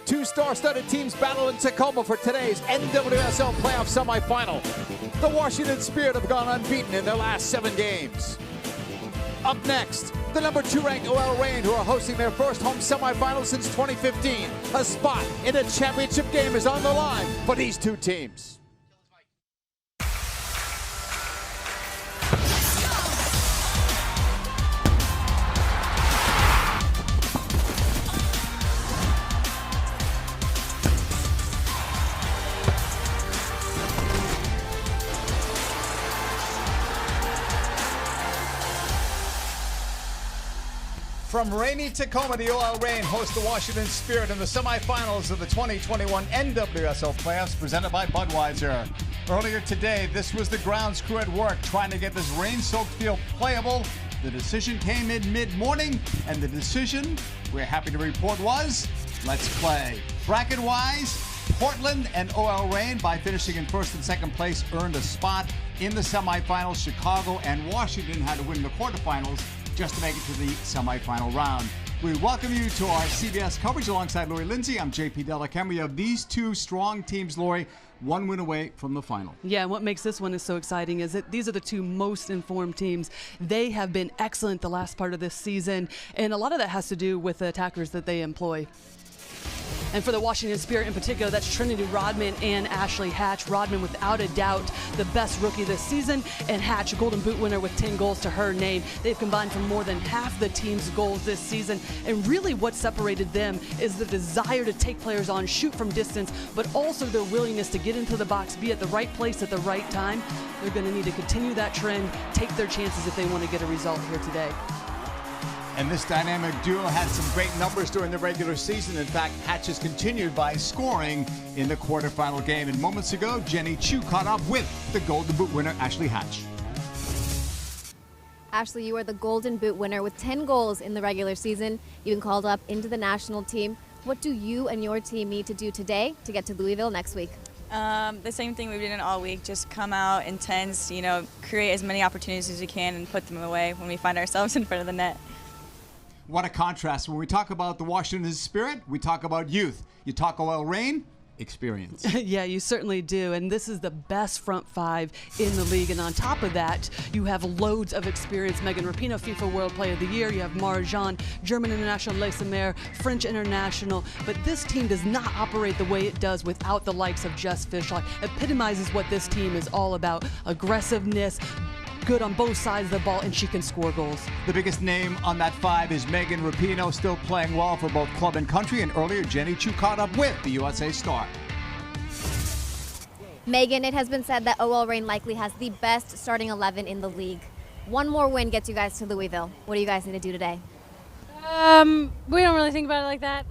Two star-studded teams battle in Tacoma for today's NWSL playoff semifinal. The Washington Spirit have gone unbeaten in their last 7 games. Up next, the number 2 ranked OL Reign, who are hosting their first home semifinal since 2015. A spot in a championship game is on the line for these two teams. From rainy Tacoma, the OL Reign hosts the Washington Spirit in the semifinals of the 2021 NWSL playoffs presented by Budweiser. Earlier today, this was the grounds crew at work trying to get this rain-soaked field playable. The decision came in mid-morning, and the decision, we're happy to report, was, let's play. Bracket-wise, Portland and OL Reign, by finishing in first and second place, earned a spot in the semifinals. Chicago and Washington had to win the quarterfinals just to make it to the semifinal round. We welcome you to our CBS coverage alongside Lori Lindsay. I'm JP Delacam. We have these two strong teams, Lori, one win away from the final. Yeah, and what makes this one is so exciting is that these are the two most informed teams. They have been excellent the last part of this season, and a lot of that has to do with the attackers that they employ. And for the Washington Spirit in particular, that's Trinity Rodman and Ashley Hatch. Rodman, without a doubt, the best rookie this season, and Hatch, Golden Boot winner with 10 goals to her name. They've combined for more than half the team's goals this season, and really what separated them is the desire to take players on, shoot from distance, but also their willingness to get into the box, be at the right place at the right time. They're going to need to continue that trend, take their chances if they want to get a result here today. And this dynamic duo had some great numbers during the regular season. In fact, Hatch has continued by scoring in the quarterfinal game. And moments ago, Jenny Chu caught up with the Golden Boot winner, Ashley Hatch. Ashley, you are the Golden Boot winner with 10 goals in the regular season. You've been called up into the national team. What do you and your team need to do today to get to Louisville next week? The same thing we've been doing all week, just come out, intense, create as many opportunities as we can and put them away when we find ourselves in front of the net. What a contrast. When we talk about the Washington Spirit, we talk about youth. You talk OL Reign, experience. Yeah, you certainly do. And this is the best front five in the league. And on top of that, you have loads of experience. Megan Rapinoe, FIFA World Player of the Year. You have Mara Jean, German international, Lisa Mayer, French international. But this team does not operate the way it does without the likes of Jess Fishlock. Epitomizes what this team is all about. Aggressiveness, good on both sides of the ball, and she can score goals. The biggest name on that five is Megan Rapinoe, still playing well for both club and country. And earlier, Jenny Chu caught up with the USA star. Megan, it has been said that OL Reign likely has the best starting 11 in the league. One more win gets you guys to Louisville. What do you guys need to do today? We don't really think about it like that.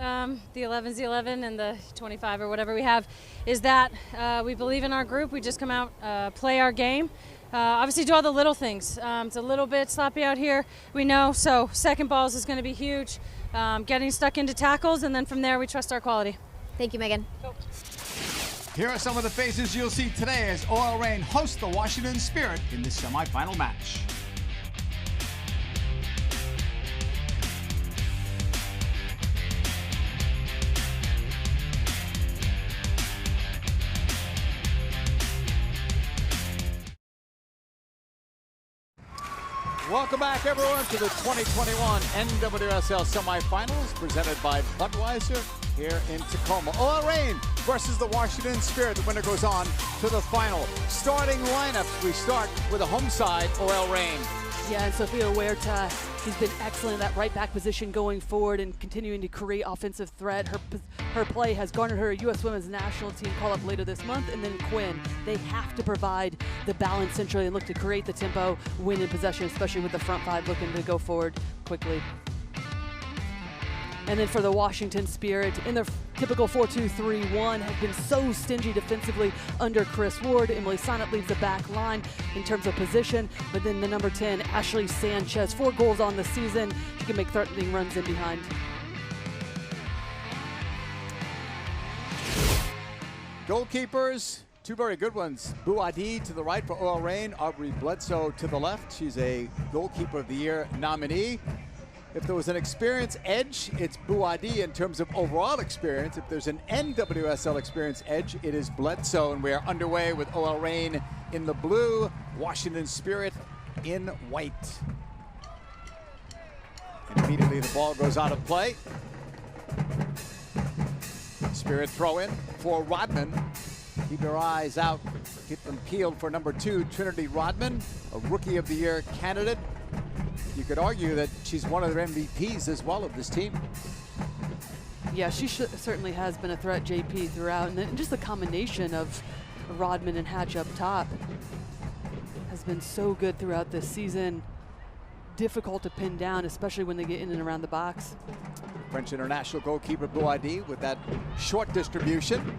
The 11's the 11, and the 25 or whatever we have is that. We believe in our group. We just come out, play our game. Obviously do all the little things. It's a little bit sloppy out here, we know, so second balls is going to be huge. Getting stuck into tackles, and then from there we trust our quality. Thank you, Megan. Cool. Here are some of the faces you'll see today as OL Reign hosts the Washington Spirit in this semifinal match. Welcome back, everyone, to the 2021 NWSL semifinals presented by Budweiser here in Tacoma. OL Reign versus the Washington Spirit. The winner goes on to the final. Starting lineups, we start with a home side, OL Reign. Yeah, and Sophia Huerta, she's been excellent in that right back position going forward and continuing to create offensive threat. Her play has garnered her a U.S. Women's National Team call-up later this month. And then Quinn, they have to provide the balance centrally and look to create the tempo, win in possession, especially with the front five looking to go forward quickly. And then for the Washington Spirit, in their typical 4-2-3-1, have been so stingy defensively under Chris Ward. Emily Sonnet leads the back line in terms of position, but then the number 10, Ashley Sanchez, 4 goals on the season. She can make threatening runs in behind. Goalkeepers, two very good ones. Bouadi to the right for OL Reign, Aubrey Bledsoe to the left. She's a Goalkeeper of the Year nominee. If there was an experience edge, it's Buadi in terms of overall experience. If there's an NWSL experience edge, it is Bledsoe. And we are underway with OL Reign in the blue, Washington Spirit in white. And immediately the ball goes out of play. Spirit throw in for Rodman. Keep your eyes out, keep them peeled for number 2, Trinity Rodman, a Rookie of the Year candidate. You could argue that she's one of their MVPs as well of this team. Yeah, she certainly has been a threat, JP, throughout. And then just the combination of Rodman and Hatch up top has been so good throughout this season. Difficult to pin down, especially when they get in and around the box. French international goalkeeper Buadi with that short distribution.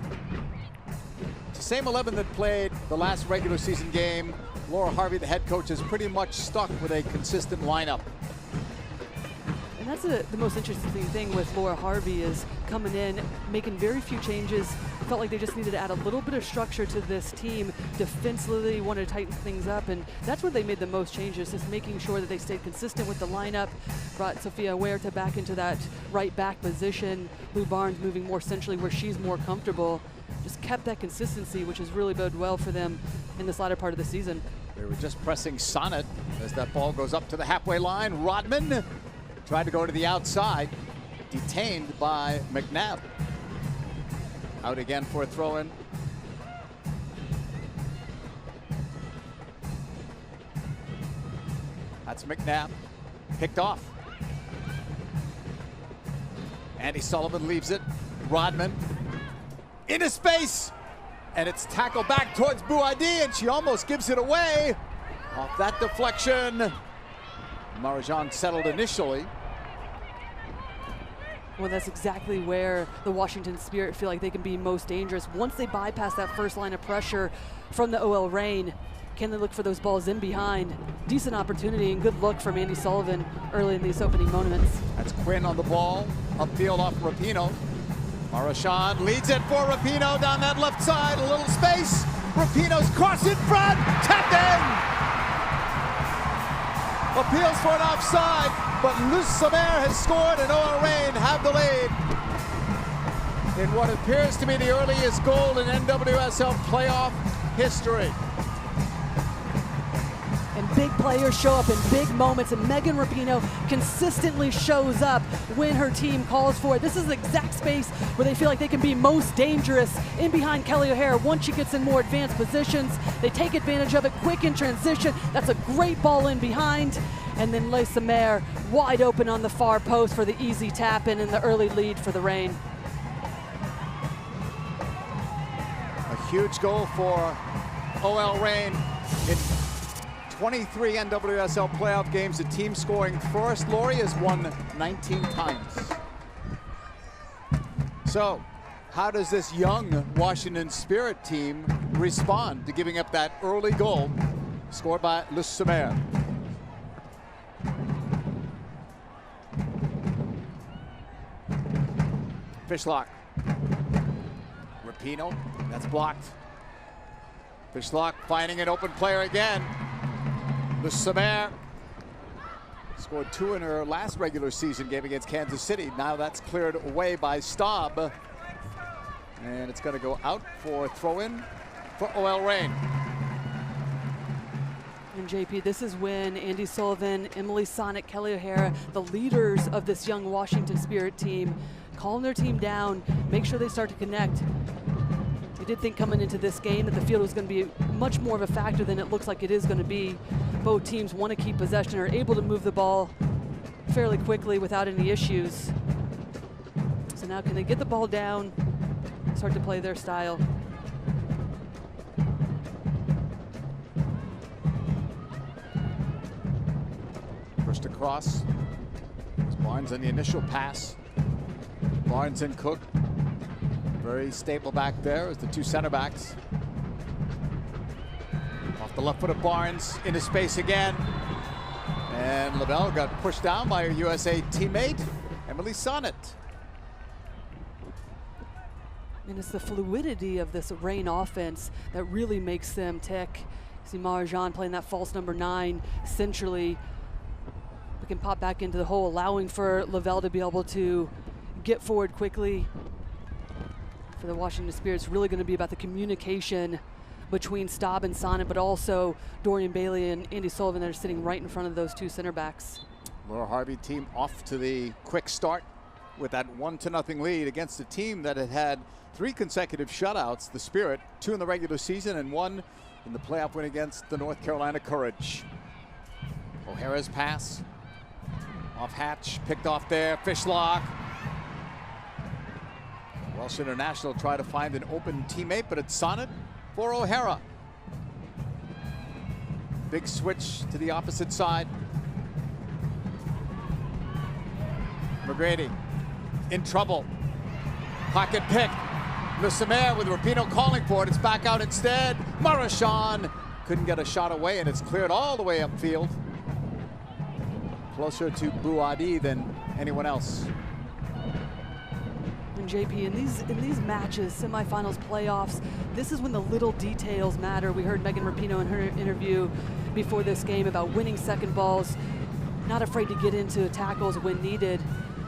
It's the same 11 that played the last regular season game. Laura Harvey, the head coach, is pretty much stuck with a consistent lineup. And that's the most interesting thing with Laura Harvey is coming in, making very few changes. Felt like they just needed to add a little bit of structure to this team. Defensively, wanted to tighten things up, and that's where they made the most changes, just making sure that they stayed consistent with the lineup. Brought Sophia Huerta back into that right back position. Lou Barnes moving more centrally where she's more comfortable. Just kept that consistency, which has really boded well for them in this latter part of the season. They were just pressing Sonnet as that ball goes up to the halfway line. Rodman tried to go to the outside, detained by McNabb. Out again for a throw-in. That's McNabb, picked off. Andy Sullivan leaves it. Rodman into space, and it's tackled back towards Buadi, and she almost gives it away. Off that deflection, Marajan settled initially. Well, that's exactly where the Washington Spirit feel like they can be most dangerous. Once they bypass that first line of pressure from the OL Reign, can they look for those balls in behind? Decent opportunity and good look from Andy Sullivan early in these opening moments. That's Quinn on the ball, upfield off Rapinoe. Marchand leads it for Rapinoe down that left side, a little space. Rapinoe's cross in front, tapped in! Appeals for an offside, but Luz Samer has scored and OL Reign have the lead. In what appears to be the earliest goal in NWSL playoff history. And big players show up in big moments, and Megan Rapinoe consistently shows up when her team calls for it. This is the exact space where they feel like they can be most dangerous in behind Kelly O'Hara. Once she gets in more advanced positions, they take advantage of it, quick in transition. That's a great ball in behind. And then Le Samer wide open on the far post for the easy tap in and the early lead for the Reign. A huge goal for OL Reign. In 23 NWSL playoff games, the team scoring first. Lori has won 19 times. So, how does this young Washington Spirit team respond to giving up that early goal scored by Luz Samer? Fishlock. Rapinoe, that's blocked. Fishlock finding an open player again. Luz Samer scored 2 in her last regular season game against Kansas City. Now that's cleared away by Staub. And it's going to go out for a throw-in for OL Reign. And JP, this is when Andy Sullivan, Emily Sonnet, Kelly O'Hara, the leaders of this young Washington Spirit team, calm their team down, make sure they start to connect. We did think coming into this game that the field was going to be much more of a factor than it looks like it is going to be. Both teams want to keep possession, are able to move the ball fairly quickly without any issues. So now can they get the ball down, start to play their style? Pushed across. It's Barnes on the initial pass. Barnes and Cook. Very stable back there as the two center backs. Off the left foot of Barnes, into space again. And Lavelle got pushed down by her USA teammate, Emily Sonnet. And it's the fluidity of this Reign offense that really makes them tick. See Marajan playing that false number 9 centrally, We can pop back into the hole, allowing for Lavelle to be able to get forward quickly. For the Washington Spirit, it's really going to be about the communication between Staub and Sonnet, but also Dorian Bailey and Andy Sullivan that are sitting right in front of those two center backs. Laura Harvey team off to the quick start with that 1-0 lead against a team that had had 3 consecutive shutouts. The Spirit, 2 in the regular season and 1 in the playoff win against the North Carolina Courage. O'Hara's pass off Hatch, picked off there, Fishlock. Welsh International try to find an open teammate, but it's Sonnet for O'Hara. Big switch to the opposite side. McGrady in trouble. Pocket pick. Le Sommer with Rapinoe calling for it. It's back out instead. Marchand couldn't get a shot away, and it's cleared all the way upfield. Closer to Bouadi than anyone else. And JP, in these matches, semifinals, playoffs, this is when the little details matter. We heard Megan Rapinoe in her interview before this game about winning second balls, not afraid to get into tackles when needed.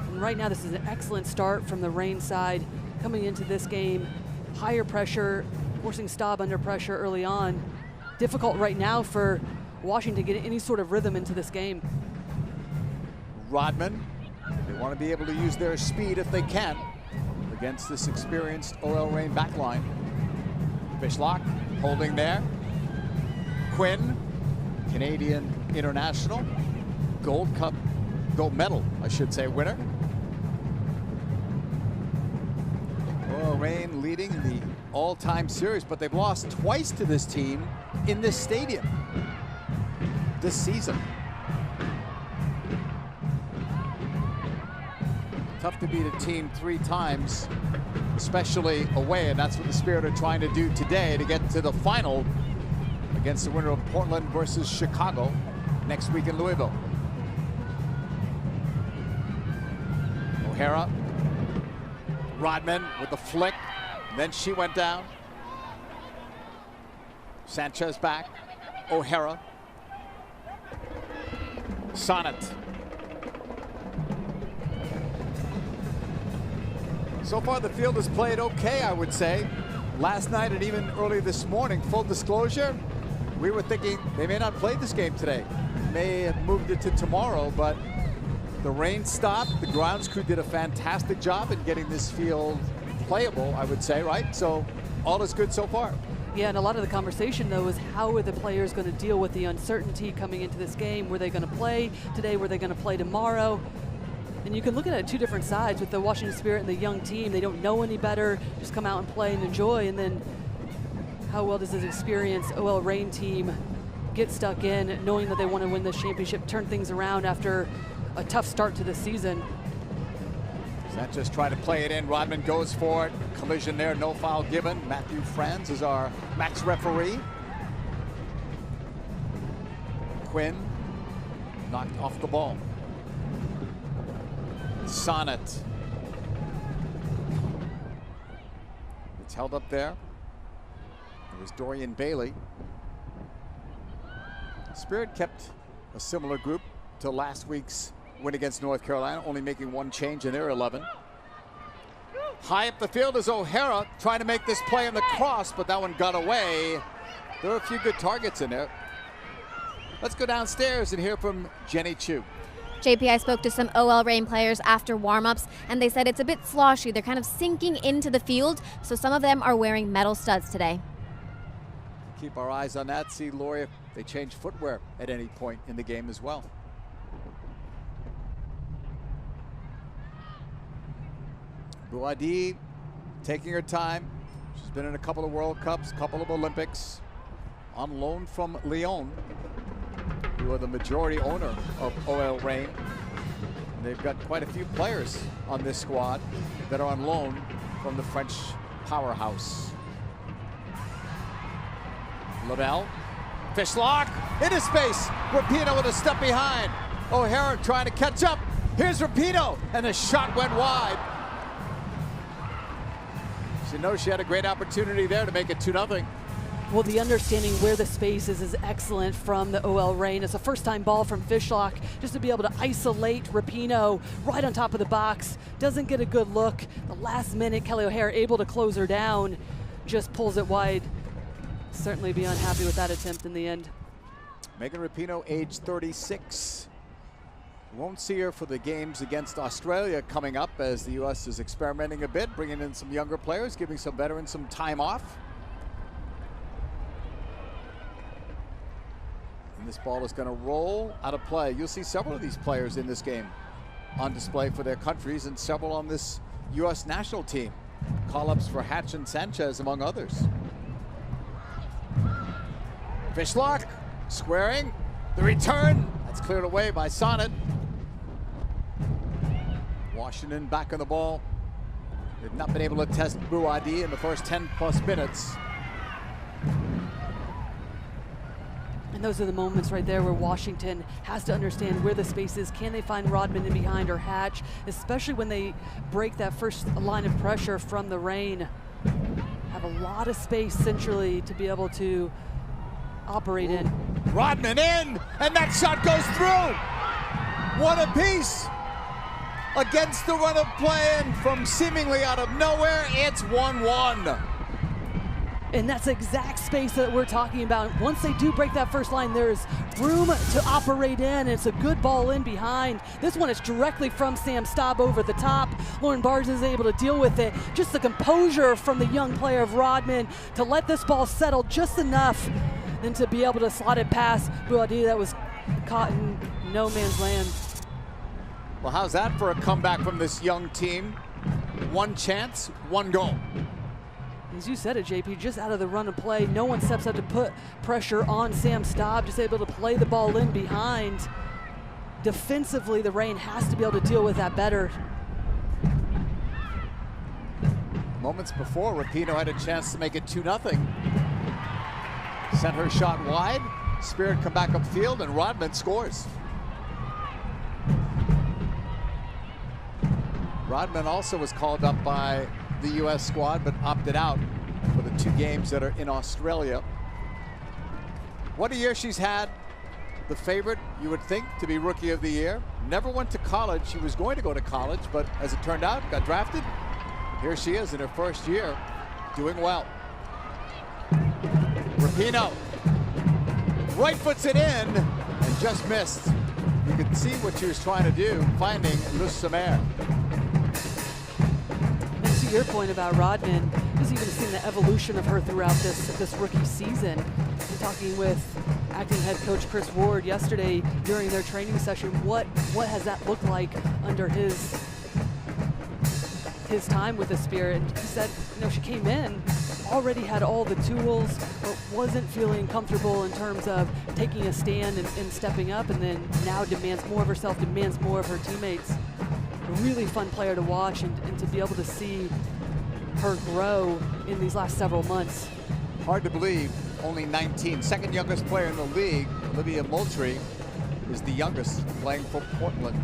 And right now, this is an excellent start from the Reign side coming into this game. Higher pressure, forcing Staub under pressure early on. Difficult right now for Washington to get any sort of rhythm into this game. Rodman, they want to be able to use their speed if they can against this experienced OL Reign backline. Fishlock holding there. Quinn, Canadian international, gold medal, I should say, winner. OL Reign leading in the all-time series, but they've lost twice to this team in this stadium this season. Tough to beat a team 3 times, especially away, and that's what the Spirit are trying to do today to get to the final against the winner of Portland versus Chicago next week in Louisville. O'Hara, Rodman with the flick, then she went down. Sanchez back, O'Hara, Sonnet. So far, the field has played okay, I would say. Last night and even early this morning, full disclosure, we were thinking they may not play this game today. May have moved it to tomorrow, but the rain stopped. The grounds crew did a fantastic job in getting this field playable, I would say, right? So all is good so far. Yeah, and a lot of the conversation, though, is how are the players going to deal with the uncertainty coming into this game? Were they going to play today? Were they going to play tomorrow? And you can look at it 2 different sides with the Washington Spirit and the young team. They don't know any better, just come out and play and enjoy. And then how well does this experienced OL Reign team get stuck in, knowing that they want to win this championship, turn things around after a tough start to the season? Sanchez trying to play it in. Rodman goes for it. Collision there, no foul given. Matthew Franz is our match referee. Quinn knocked off the ball. Sonnet. It's held up there. It was Dorian Bailey. Spirit kept a similar group to last week's win against North Carolina, only making 1 change in their 11. High up the field is O'Hara trying to make this play on the cross, but that one got away. There are a few good targets in there. Let's go downstairs and hear from Jenny Chu. JP, I spoke to some OL Reign players after warm-ups, and they said it's a bit sloshy. They're kind of sinking into the field, so some of them are wearing metal studs today. Keep our eyes on that. See, Lori, if they change footwear at any point in the game as well. Bouadi taking her time. She's been in a couple of World Cups, a couple of Olympics. On loan from Lyon, who are the majority owner of OL Reign. And they've got quite a few players on this squad that are on loan from the French powerhouse. Lavelle, Fishlock, into space. Rapinoe with a step behind. O'Hara trying to catch up. Here's Rapinoe, and the shot went wide. She knows she had a great opportunity there to make it 2-0. Well, the understanding where the space is excellent from the OL Reign. It's a first-time ball from Fishlock, just to be able to isolate Rapinoe right on top of the box. Doesn't get a good look. The last minute, Kelly O'Hare able to close her down, just pulls it wide. Certainly be unhappy with that attempt in the end. Megan Rapinoe, age 36. Won't see her for the games against Australia coming up, as the U.S. is experimenting a bit, bringing in some younger players, giving some veterans some time off. And this ball is going to roll out of play. You'll see several of these players in this game on display for their countries, and several on this U.S. national team. Call-ups for Hatch and Sanchez, among others. Fishlock squaring. The return. That's cleared away by Sonnet. Washington back on the ball. They've not been able to test Buadi in the first 10+ minutes. And those are the moments right there where Washington has to understand where the space is. Can they find Rodman in behind or Hatch, especially when they break that first line of pressure from the Reign. Have a lot of space centrally to be able to operate in. Rodman in, and that shot goes through. One apiece against the run of play, and from seemingly out of nowhere, it's 1-1. And that's the exact space that we're talking about. Once they do break that first line, there's room to operate in. It's a good ball in behind. This one is directly from Sam Staub over the top. Lauren Barnes is able to deal with it. Just the composure from the young player of Rodman to let this ball settle just enough, then to be able to slot it past Buadi that was caught in no man's land. Well, how's that for a comeback from this young team? One chance, one goal. As you said it, JP, just out of the run of play, no one steps up to put pressure on Sam Staub, just able to play the ball in behind. Defensively, the Reign has to be able to deal with that better. Moments before, Rapinoe had a chance to make it 2-0. Sent her shot wide, Spirit come back upfield, and Rodman scores. Rodman also was called up by the U.S. squad, but opted out for the 2 games that are in Australia. What a year she's had. The favorite, you would think, to be Rookie of the Year. Never went to college. She was going to go to college, but as it turned out, got drafted. Here she is in her first year, doing well. Rapinoe right foots it in and just missed. You could see what she was trying to do, finding Luz Samer. To your point about Rodman, just even seeing the evolution of her throughout this rookie season. Talking with acting head coach Chris Ward yesterday during their training session, what has that looked like under his time with the Spirit? And he said, she came in, already had all the tools, but wasn't feeling comfortable in terms of taking a stand and stepping up, and then now demands more of herself, demands more of her teammates. A really fun player to watch, and to be able to see her grow in these last several months. Hard to believe, only 19. Second youngest player in the league, Olivia Moultrie, is the youngest playing for Portland.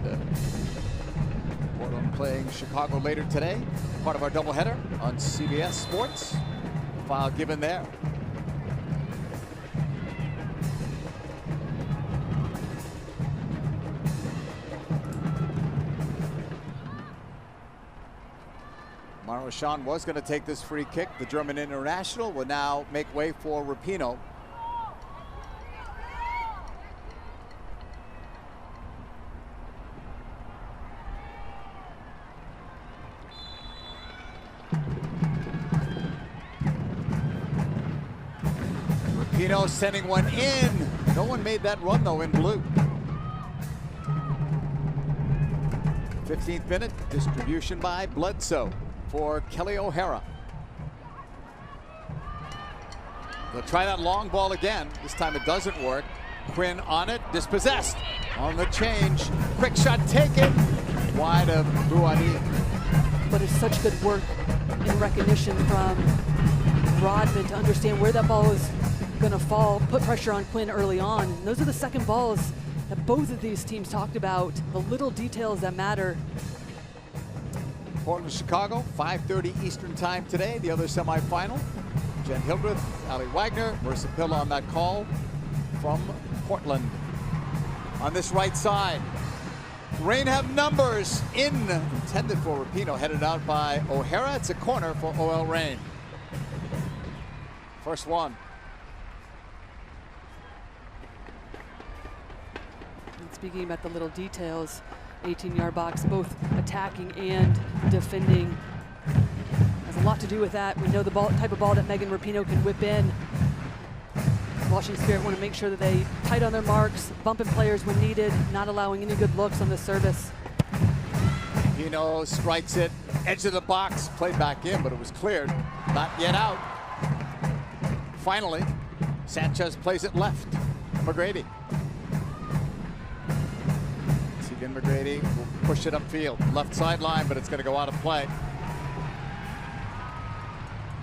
Portland playing Chicago later today, part of our doubleheader on CBS Sports. Foul given there. Marchand was going to take this free kick. The German international will now make way for Rapinoe. Rapinoe sending one in. No one made that run though in blue. 15th minute, distribution by Bledsoe for Kelly O'Hara. They'll try that long ball again. This time it doesn't work. Quinn on it, dispossessed. On the change, quick shot taken. Wide of Buadi. But it's such good work in recognition from Rodman to understand where that ball is going to fall, put pressure on Quinn early on. And those are the second balls that both of these teams talked about, the little details that matter. Portland, Chicago, 5:30 Eastern time today, the other semifinal. Jen Hildreth, Ali Wagner, Marissa Pill on that call from Portland. On this right side, Reign have numbers intended for Rapinoe, headed out by O'Hara. It's a corner for OL Reign. First one. And speaking about the little details, 18-yard box, both attacking and defending. Has a lot to do with that. We know the type of ball that Megan Rapinoe can whip in. Washington Spirit want to make sure that they tight on their marks, bumping players when needed, not allowing any good looks on the service. Rapinoe strikes it, edge of the box, played back in, but it was cleared. Not yet out. Finally, Sanchez plays it left. McGrady. Tegan McGrady will push it upfield. Left sideline, but it's going to go out of play.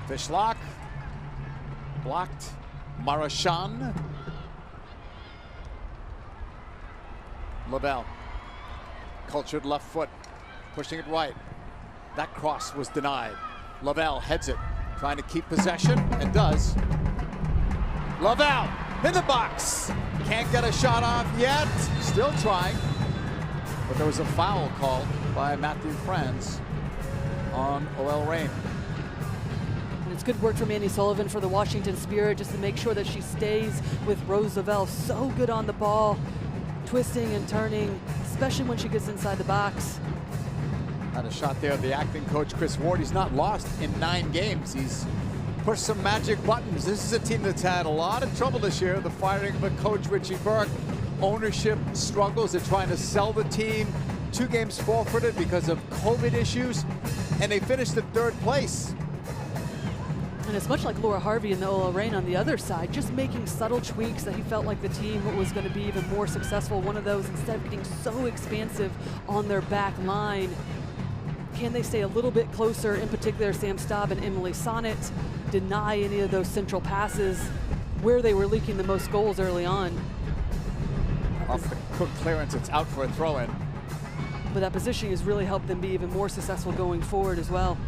Fishlock. Blocked. Marchand. Lavelle. Cultured left foot. Pushing it right. That cross was denied. Lavelle heads it. Trying to keep possession, and does. Lavelle in the box. Can't get a shot off yet. Still trying. But there was a foul called by Matthew Franz on OL Reign. And it's good work from Andy Sullivan for the Washington Spirit just to make sure that she stays with Rose Lavelle. So good on the ball, twisting and turning, especially when she gets inside the box. Had a shot there. The acting coach, Chris Ward, he's not lost in 9 games. He's pushed some magic buttons. This is a team that's had a lot of trouble this year. The firing of coach Richie Burke. Ownership struggles. They're trying to sell the team. 2 games forfeited because of COVID issues. And they finished in 3rd place. And it's much like Laura Harvey and the OL Reign on the other side, just making subtle tweaks that he felt like the team was going to be even more successful. One of those, instead of getting so expansive on their back line, can they stay a little bit closer? In particular, Sam Staub and Emily Sonnet deny any of those central passes where they were leaking the most goals early on. Off the Cook clearance, it's out for a throw-in. But that positioning has really helped them be even more successful going forward as well.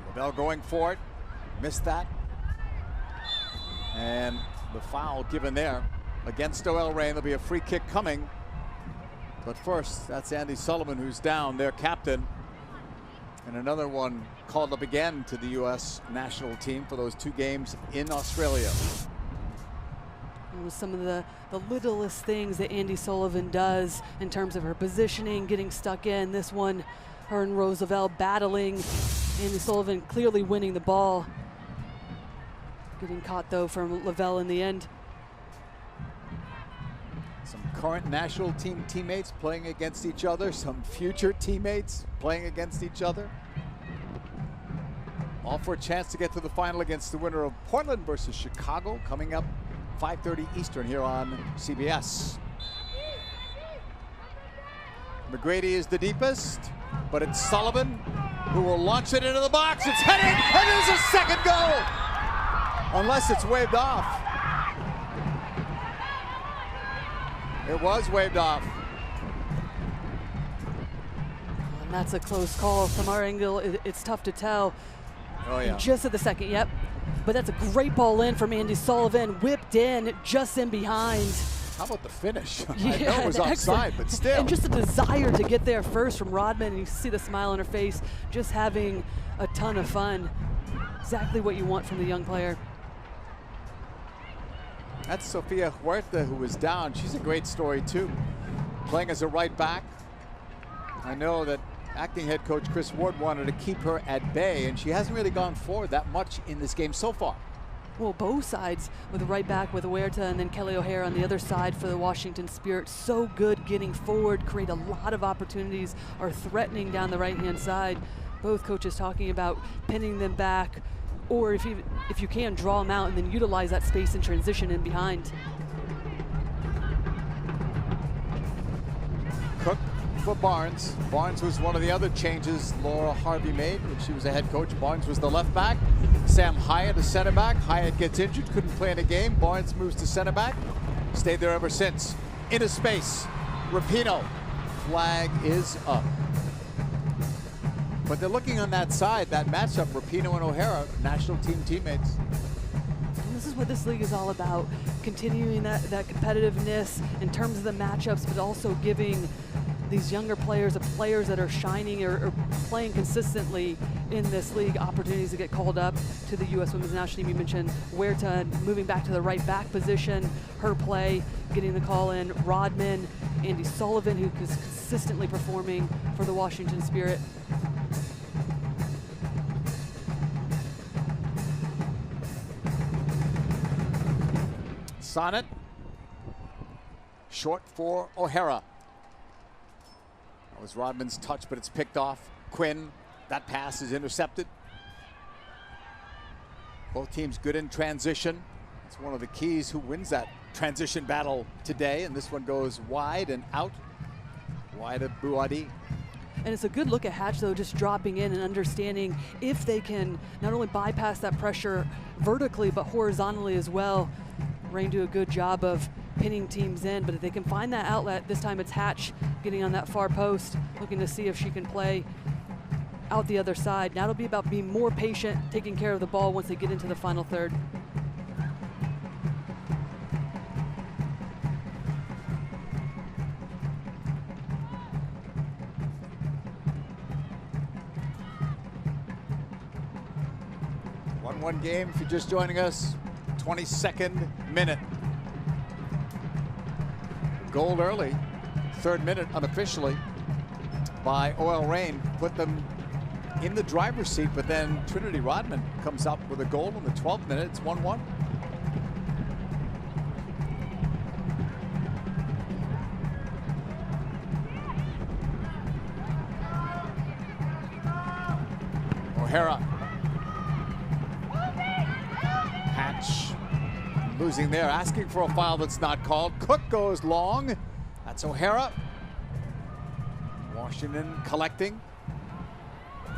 Lavelle going for it, missed that. And the foul given there against OL Reign. There'll be a free kick coming. But first, that's Andy Sullivan, who's down, their captain. And another one called up again to the U.S. national team for those 2 games in Australia. It was some of the littlest things that Andy Sullivan does in terms of her positioning, getting stuck in. This one, her and Rose Lavelle battling. Andy Sullivan clearly winning the ball. Getting caught, though, from Lavelle in the end. Some current national team teammates playing against each other. Some future teammates playing against each other. All for a chance to get to the final against the winner of Portland versus Chicago, coming up 5:30 Eastern here on CBS. McGrady is the deepest, but it's Sullivan who will launch it into the box. It's headed, and there's a second goal! Unless it's waved off. It was waved off. And that's a close call. From our angle, it's tough to tell. Oh, yeah. And just at the second, yep. But that's a great ball in from Andy Sullivan, whipped in, just in behind. How about the finish? Yeah, I know it was offside, but still. And just a desire to get there first from Rodman, and you see the smile on her face, just having a ton of fun. Exactly what you want from the young player. That's Sofia Huerta, who was down. She's a great story, too. Playing as a right back. I know that acting head coach Chris Ward wanted to keep her at bay, and she hasn't really gone forward that much in this game so far. Well, both sides, with the right back with Huerta and then Kelly O'Hara on the other side for the Washington Spirit. So good getting forward, create a lot of opportunities, are threatening down the right-hand side. Both coaches talking about pinning them back, or if you can, draw them out and then utilize that space and transition in behind. Cook for Barnes. Barnes was one of the other changes Laura Harvey made when she was a head coach. Barnes was the left back. Sam Hyatt, a center back. Hyatt gets injured, couldn't play in a game. Barnes moves to center back. Stayed there ever since. Into space. Rapinoe. Flag is up. But they're looking on that side, that matchup, Rapinoe and O'Hara, national team teammates. And this is what this league is all about, continuing that competitiveness in terms of the matchups, but also giving these younger players, the players that are shining or playing consistently in this league, opportunities to get called up to the U.S. Women's National Team. You mentioned Huerta moving back to the right back position, her play, getting the call in. Rodman, Andy Sullivan, who is consistently performing for the Washington Spirit. Sonnet, short for O'Hara. That was Rodman's touch, but it's picked off. Quinn, that pass is intercepted. Both teams good in transition. It's one of the keys who wins that transition battle today, and this one goes wide and out. Wide of Buadi. And it's a good look at Hatch, though, just dropping in and understanding if they can not only bypass that pressure vertically, but horizontally as well. Rain do a good job of pinning teams in, but if they can find that outlet, this time it's Hatch getting on that far post, looking to see if she can play out the other side. Now it'll be about being more patient, taking care of the ball once they get into the final third. One game, if you're just joining us, 22nd minute. Goal early, third minute unofficially by OL Reign, put them in the driver's seat, but then Trinity Rodman comes up with a goal in the 12th minute. It's 1-1. O'Hara. Hatch losing there, asking for a foul that's not called. Cook goes long. That's O'Hara. Washington collecting.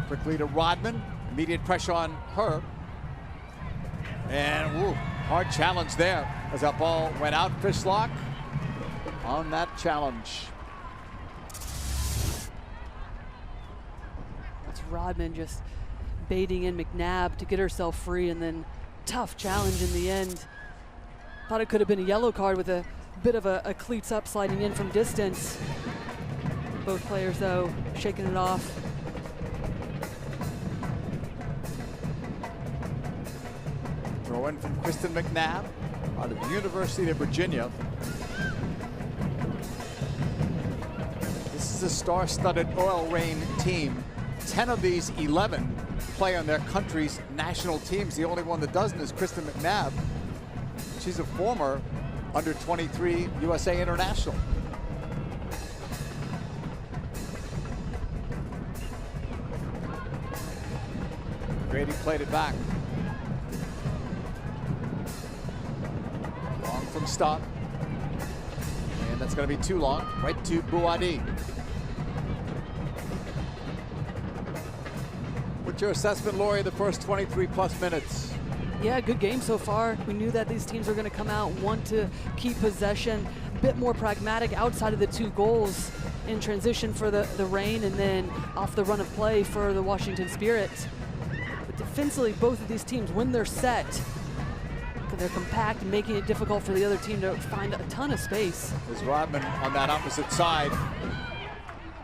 Quickly to Rodman. Immediate pressure on her. And woo, hard challenge there as that ball went out. Fishlock on that challenge. That's Rodman just baiting in McNabb to get herself free, and then tough challenge in the end. Thought it could have been a yellow card with a bit of a cleats up sliding in from distance. Both players, though, shaking it off. Throw in from Kristen McNabb out of the University of Virginia. This is a star-studded OL Reign team. 10 of these 11 play on their country's national teams. The only one that doesn't is Kristen McNabb. She's a former under-23 USA international. Grady played it back. Long from stop. And that's going to be too long. Right to Buadi. What's your assessment, Lori, the first 23-plus minutes? Yeah, good game so far. We knew that these teams were going to come out, want to keep possession, a bit more pragmatic outside of the 2 goals in transition for the Reign, and then off the run of play for the Washington Spirit. But defensively, both of these teams, when they're set, they're compact, making it difficult for the other team to find a ton of space. There's Rodman on that opposite side.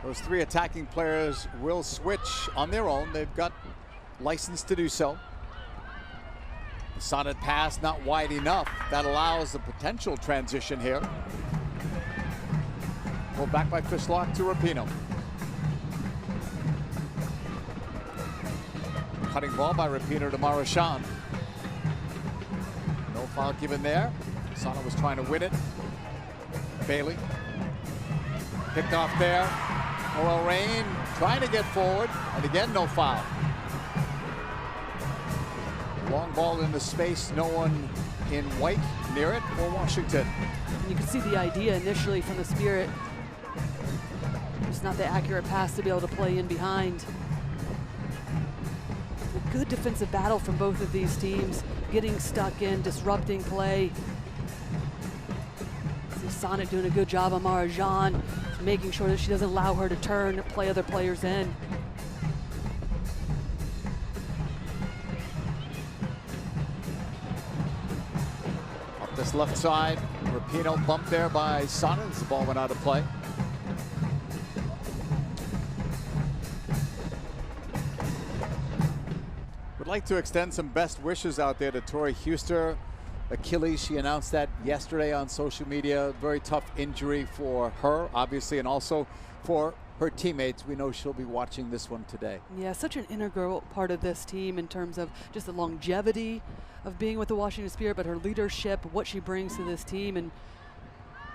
Those 3 attacking players will switch on their own. They've got license to do so. The Sonnet pass not wide enough. That allows the potential transition here. Pulled back by Fishlock to Rapinoe. Cutting ball by Rapinoe to Marchand. No foul given there. Sonnet was trying to win it. Bailey. Picked off there. OL Reign trying to get forward, and again, no foul. Long ball into space, no one in white near it for Washington. And you can see the idea initially from the Spirit. Just not the accurate pass to be able to play in behind. A good defensive battle from both of these teams, getting stuck in, disrupting play. See Sonnet doing a good job on Marchand, making sure that she doesn't allow her to turn, play other players in. pass left side. Rapinoe bumped there by Sana as the ball went out of play. Would like to extend some best wishes out there to Tori Huster. Achilles, she announced that yesterday on social media. Very tough injury for her, obviously, and also for her teammates. We know she'll be watching this one today. Yeah, such an integral part of this team in terms of just the longevity of being with the Washington Spirit, but her leadership, what she brings to this team, and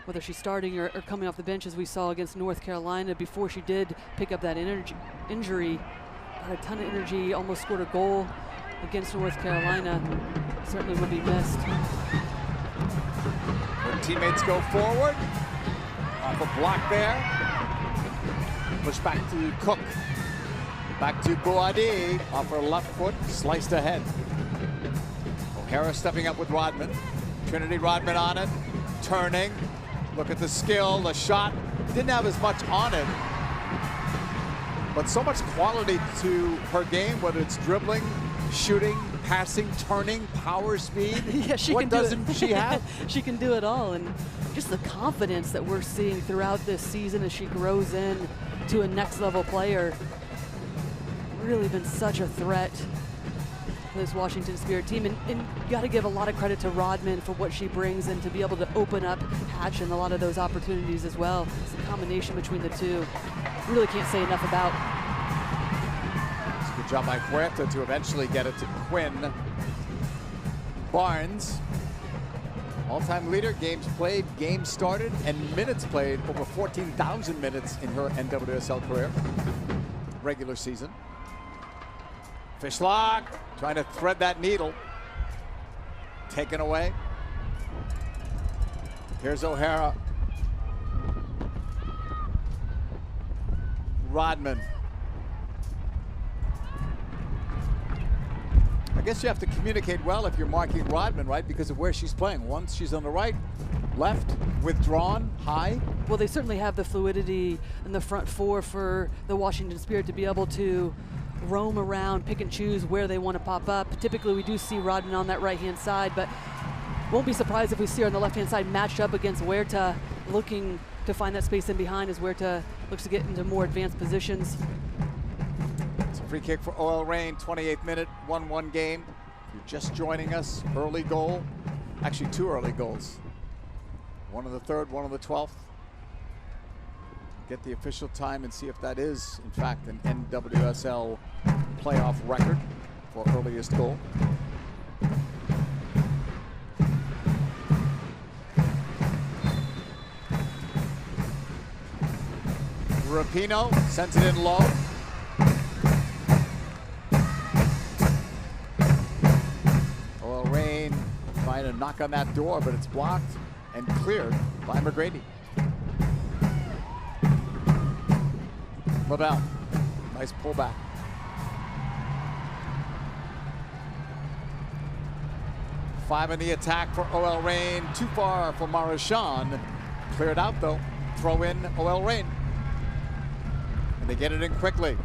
whether she's starting or coming off the bench, as we saw against North Carolina before she did pick up that injury. Had a ton of energy, almost scored a goal against North Carolina. Certainly would be missed. Her teammates go forward. Off a block there. Push back to Cook. Back to Boadi. Off her left foot, sliced ahead. O'Hara stepping up with Rodman. Trinity Rodman on it. Turning. Look at the skill, the shot. Didn't have as much on it. But so much quality to her game, whether it's dribbling, shooting, passing, turning, power, speed. Yeah, she what can do doesn't it. she have? She can do it all, and just the confidence that we're seeing throughout this season as she grows in to a next level player. Really been such a threat for this Washington Spirit team, and you got to give a lot of credit to Rodman for what she brings and to be able to open up Hatch and a lot of those opportunities as well. It's a combination between the two. Really can't say enough about. It's a good job by Huerta to eventually get it to Quinn. Barnes, all-time leader, games played, games started, and minutes played, over 14,000 minutes in her NWSL career, regular season. Fishlock trying to thread that needle. Taken away. Here's O'Hara. Rodman. I guess you have to communicate well if you're marking Rodman, right? Because of where she's playing. Once she's on the right, left, withdrawn, high. Well, they certainly have the fluidity in the front four for the Washington Spirit to be able to roam around, pick and choose where they want to pop up. Typically, we do see Rodman on that right-hand side, but won't be surprised if we see her on the left-hand side matched up against Huerta, looking to find that space in behind as Huerta looks to get into more advanced positions. It's a free kick for OL Reign, 28th minute, 1-1 game. If you're just joining us, early goal. Actually, two early goals. One on the 3rd, one on the 12th. Get the official time and see if that is, in fact, an NWSL playoff record for earliest goal. Rapinoe sends it in low. OL Reign trying to knock on that door, but it's blocked and cleared by McGrady. Lavelle, nice pullback. Five in the attack for OL Reign. Too far for Marchand. Cleared out though. Throw in OL Reign. And they get it in quickly.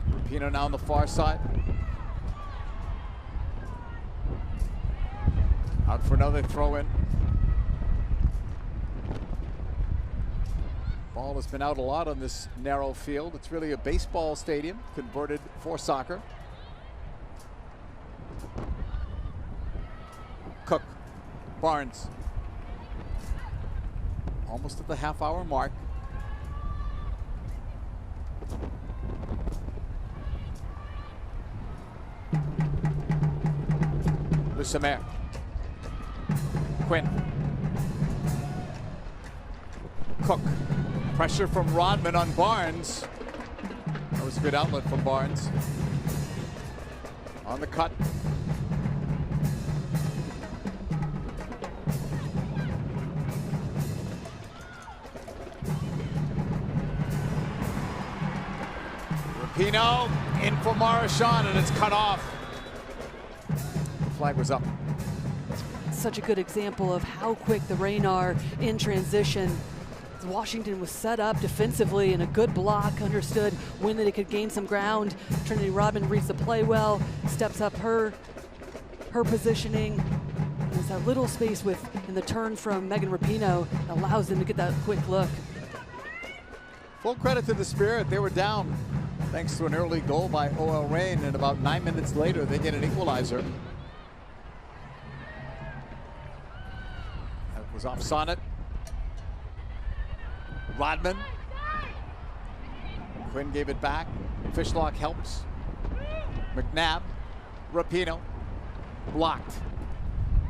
Rapinoe now on the far side. Out for another throw in. Ball has been out a lot on this narrow field. It's really a baseball stadium converted for soccer. Cook, Barnes. Almost at the half-hour mark. Lucemer. Quinn. Cook. Pressure from Rodman on Barnes. That was a good outlet from Barnes. On the cut. Rapinoe in for Marchand, and it's cut off. The flag was up. Such a good example of how quick the Reign are in transition. Washington was set up defensively and a good block, understood when they could gain some ground. Trinity Rodman reads the play well, steps up her positioning. There's that little space in the turn from Megan Rapinoe that allows them to get that quick look. Full credit to the Spirit. They were down thanks to an early goal by OL Reign, and about 9 minutes later they get an equalizer. That was off Sonnet. Rodman. Quinn gave it back. Fishlock helps. McNabb. Rapinoe. Blocked.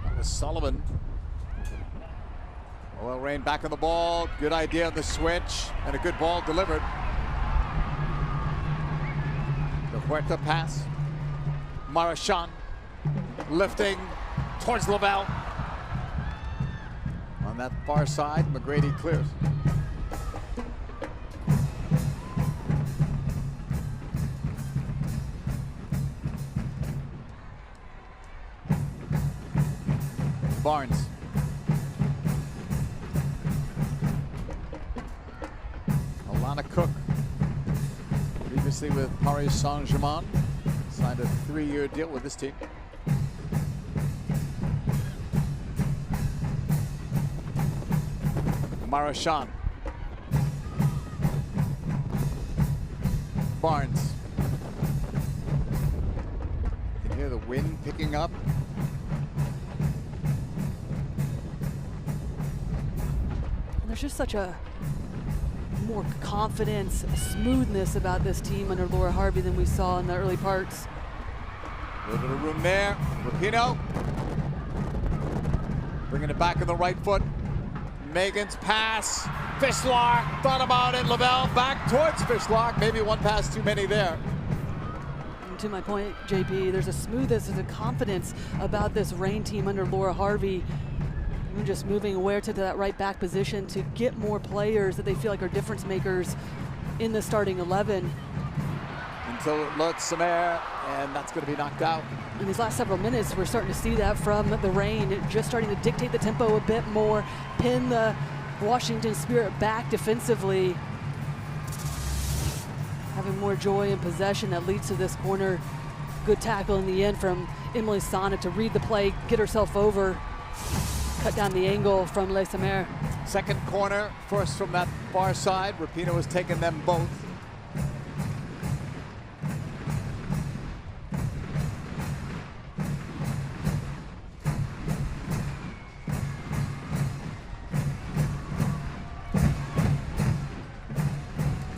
That was Sullivan. OL Reign back on the ball. Good idea on the switch. And a good ball delivered. The Huerta pass. Marchand lifting towards Lavelle. On that far side, McGrady clears. Barnes. Alana Cook, previously with Paris Saint-Germain, signed a 3-year deal with this team. Marchand. Barnes. You can hear the wind picking up. There's just such a more confidence, smoothness about this team under Laura Harvey than we saw in the early parts. A little bit of room there. Rapinoe bringing it back on the right foot. Megan's pass. Fishlock thought about it. Lavelle back towards Fishlock. Maybe one pass too many there. And to my point, JP, there's a smoothness, there's a confidence about this Reign team under Laura Harvey. Even just moving aware to that right back position to get more players that they feel like are difference makers in the starting 11. Until it looks some air, and that's going to be knocked out. In these last several minutes, we're starting to see that from the Reign, just starting to dictate the tempo a bit more, pin the Washington Spirit back defensively, having more joy in possession that leads to this corner. Good tackle in the end from Emily Sonnet to read the play, get herself over, cut down the angle from Lisa Mare. Second corner, first from that far side. Rapinoe has taken them both.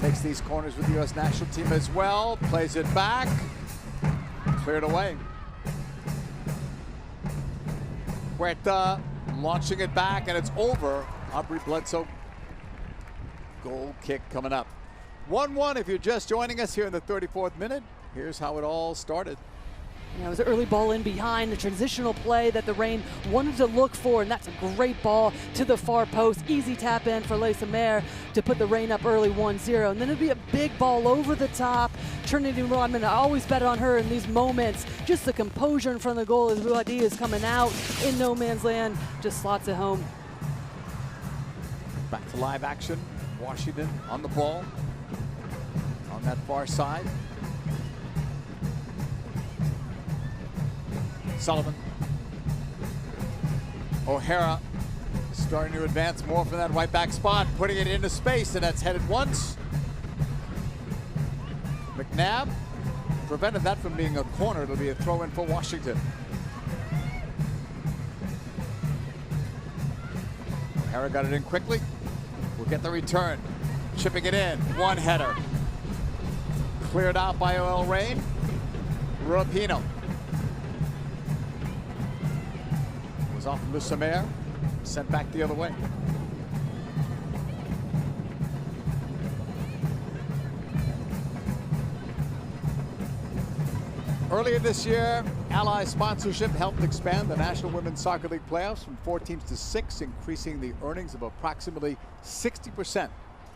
Takes these corners with the U.S. national team as well. Plays it back. Cleared away. Huerta launching it back, and it's over. Aubrey Bledsoe. Goal kick coming up. 1-1 if you're just joining us here in the 34th minute. Here's how it all started. Yeah, it was an early ball in behind, the transitional play that the Reign wanted to look for, and that's a great ball to the far post. Easy tap in for Lisa Mare to put the Reign up early 1-0. And then it'd be a big ball over the top. Trinity Rodman, I always bet on her in these moments. Just the composure in front of the goal as Ruadi is coming out in no man's land, just slots it home. Back to live action. Washington on the ball on that far side. Sullivan. O'Hara starting to advance more from that right back spot, putting it into space, and that's headed once. McNabb prevented that from being a corner. It'll be a throw in for Washington. O'Hara got it in quickly. We'll get the return. Chipping it in. One header. Cleared out by OL Reign. Rapinoe. Was off Lusamere. Sent back the other way. Earlier this year, Ally sponsorship helped expand the National Women's Soccer League playoffs from 4 teams to 6, increasing the earnings of approximately 60%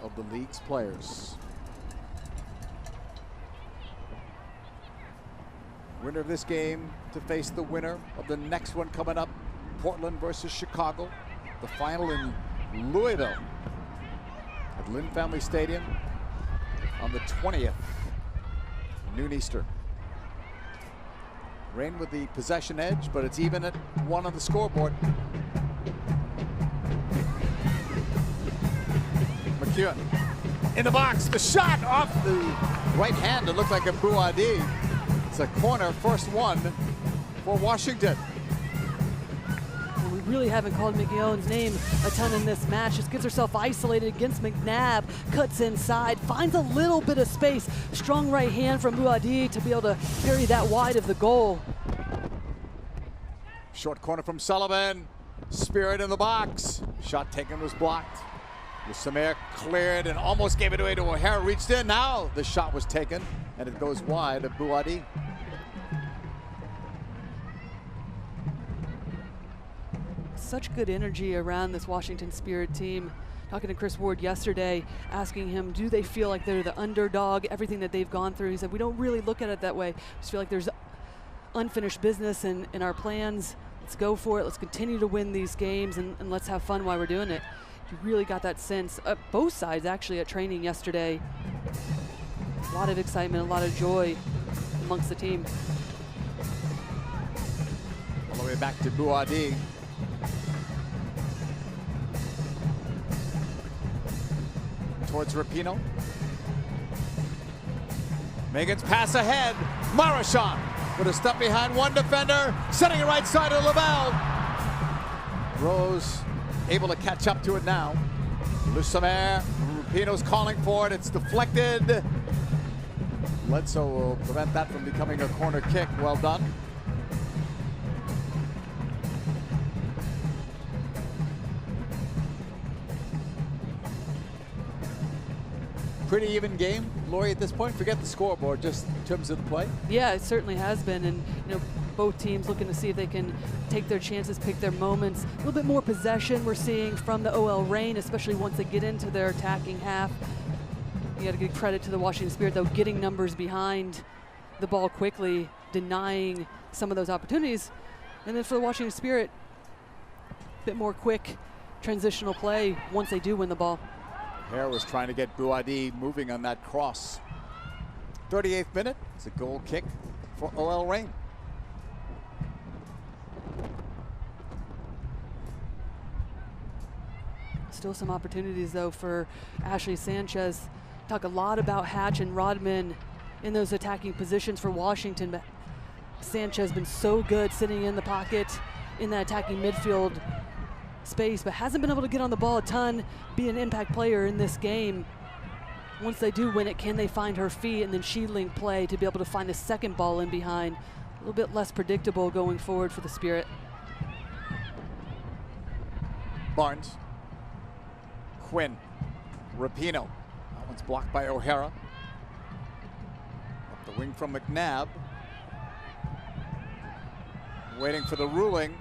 of the league's players. Winner of this game to face the winner of the next one coming up, Portland versus Chicago. The final in Louisville at Lynn Family Stadium on the 20th, noon Eastern. Reign with the possession edge, but it's even at 1 on the scoreboard. McEwen in the box, the shot off the right hand. It looked like a Bouadi. It's a corner, first one for Washington. Well, we really haven't called McEwen's name a ton in this match. Just gets herself isolated against McNabb, cuts inside, finds a little bit of space. Strong right hand from Bouadi to be able to carry that wide of the goal. Short corner from Sullivan. Spirit in the box. Shot taken was blocked. Samir cleared and almost gave it away to O'Hara. Reached in. Now the shot was taken and it goes wide of Bouadi. Such good energy around this Washington Spirit team. Talking to Chris Ward yesterday, asking him, do they feel like they're the underdog, everything that they've gone through? He said, we don't really look at it that way. We just feel like there's unfinished business in our plans. Let's go for it. Let's continue to win these games and let's have fun while we're doing it. You really got that sense, both sides actually at training yesterday. A lot of excitement, a lot of joy amongst the team. All the way back to Bouadi. Towards Rapinoe. Megan's pass ahead. Marchand with a step behind one defender, setting it right side of Laval. Rose able to catch up to it now. Lusamer, Rapinoe's calling for it. It's deflected. Bledsoe will prevent that from becoming a corner kick. Well done. Pretty even game, Lori, at this point. Forget the scoreboard, just in terms of the play. Yeah, it certainly has been, and both teams looking to see if they can take their chances, pick their moments. A little bit more possession we're seeing from the OL Reign, especially once they get into their attacking half. You got to give credit to the Washington Spirit, though, getting numbers behind the ball quickly, denying some of those opportunities. And then for the Washington Spirit, a bit more quick transitional play once they do win the ball. Hare was trying to get Bouadi moving on that cross. 38th minute, it's a goal kick for OL Reign. Still some opportunities, though, for Ashley Sanchez. Talk a lot about Hatch and Rodman in those attacking positions for Washington, but Sanchez has been so good sitting in the pocket in that attacking midfield space, but hasn't been able to get on the ball a ton, be an impact player in this game. Once they do win it, can they find her feet and then she link play to be able to find a second ball in behind? A little bit less predictable going forward for the Spirit. Barnes. Quinn. Rapinoe. That one's blocked by O'Hara. Up the wing from McNabb. Waiting for the ruling.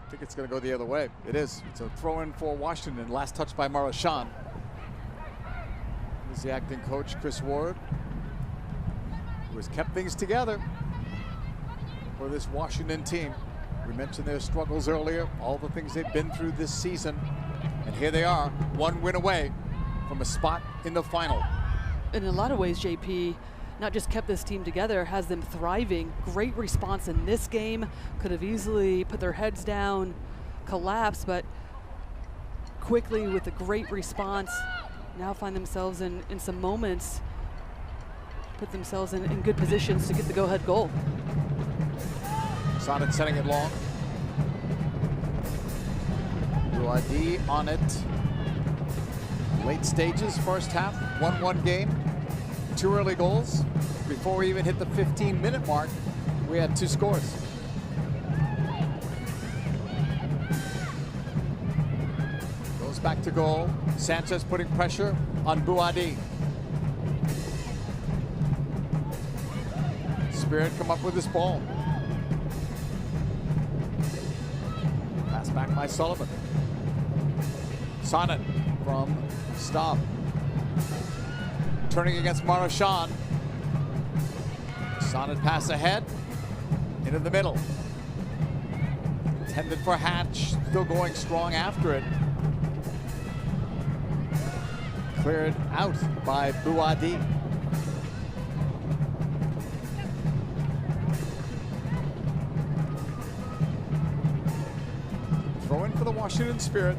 I think it's going to go the other way. It is. It's a throw in for Washington. Last touch by Marchand. This is the acting coach, Chris Ward, who has kept things together for this Washington team. We mentioned their struggles earlier, all the things they've been through this season. And here they are, one win away from a spot in the final. In a lot of ways, JP, not just kept this team together, has them thriving. Great response in this game. Could have easily put their heads down, collapsed, but quickly with a great response, now find themselves in some moments, put themselves in good positions to get the go-ahead goal. Sonnet setting it long. Bouadi on it. Late stages, first half, 1-1 game. 2 early goals. Before we even hit the 15-minute mark, we had 2 scores. Goes back to goal. Sanchez putting pressure on Bouadi. Spirit come up with this ball. Pass back by Sullivan. Sonnet from Staub. Turning against Marchand. Sonnet pass ahead. Into the middle. Intended for Hatch. Still going strong after it. cleared out by Buadi. Throw in for the Washington Spirit.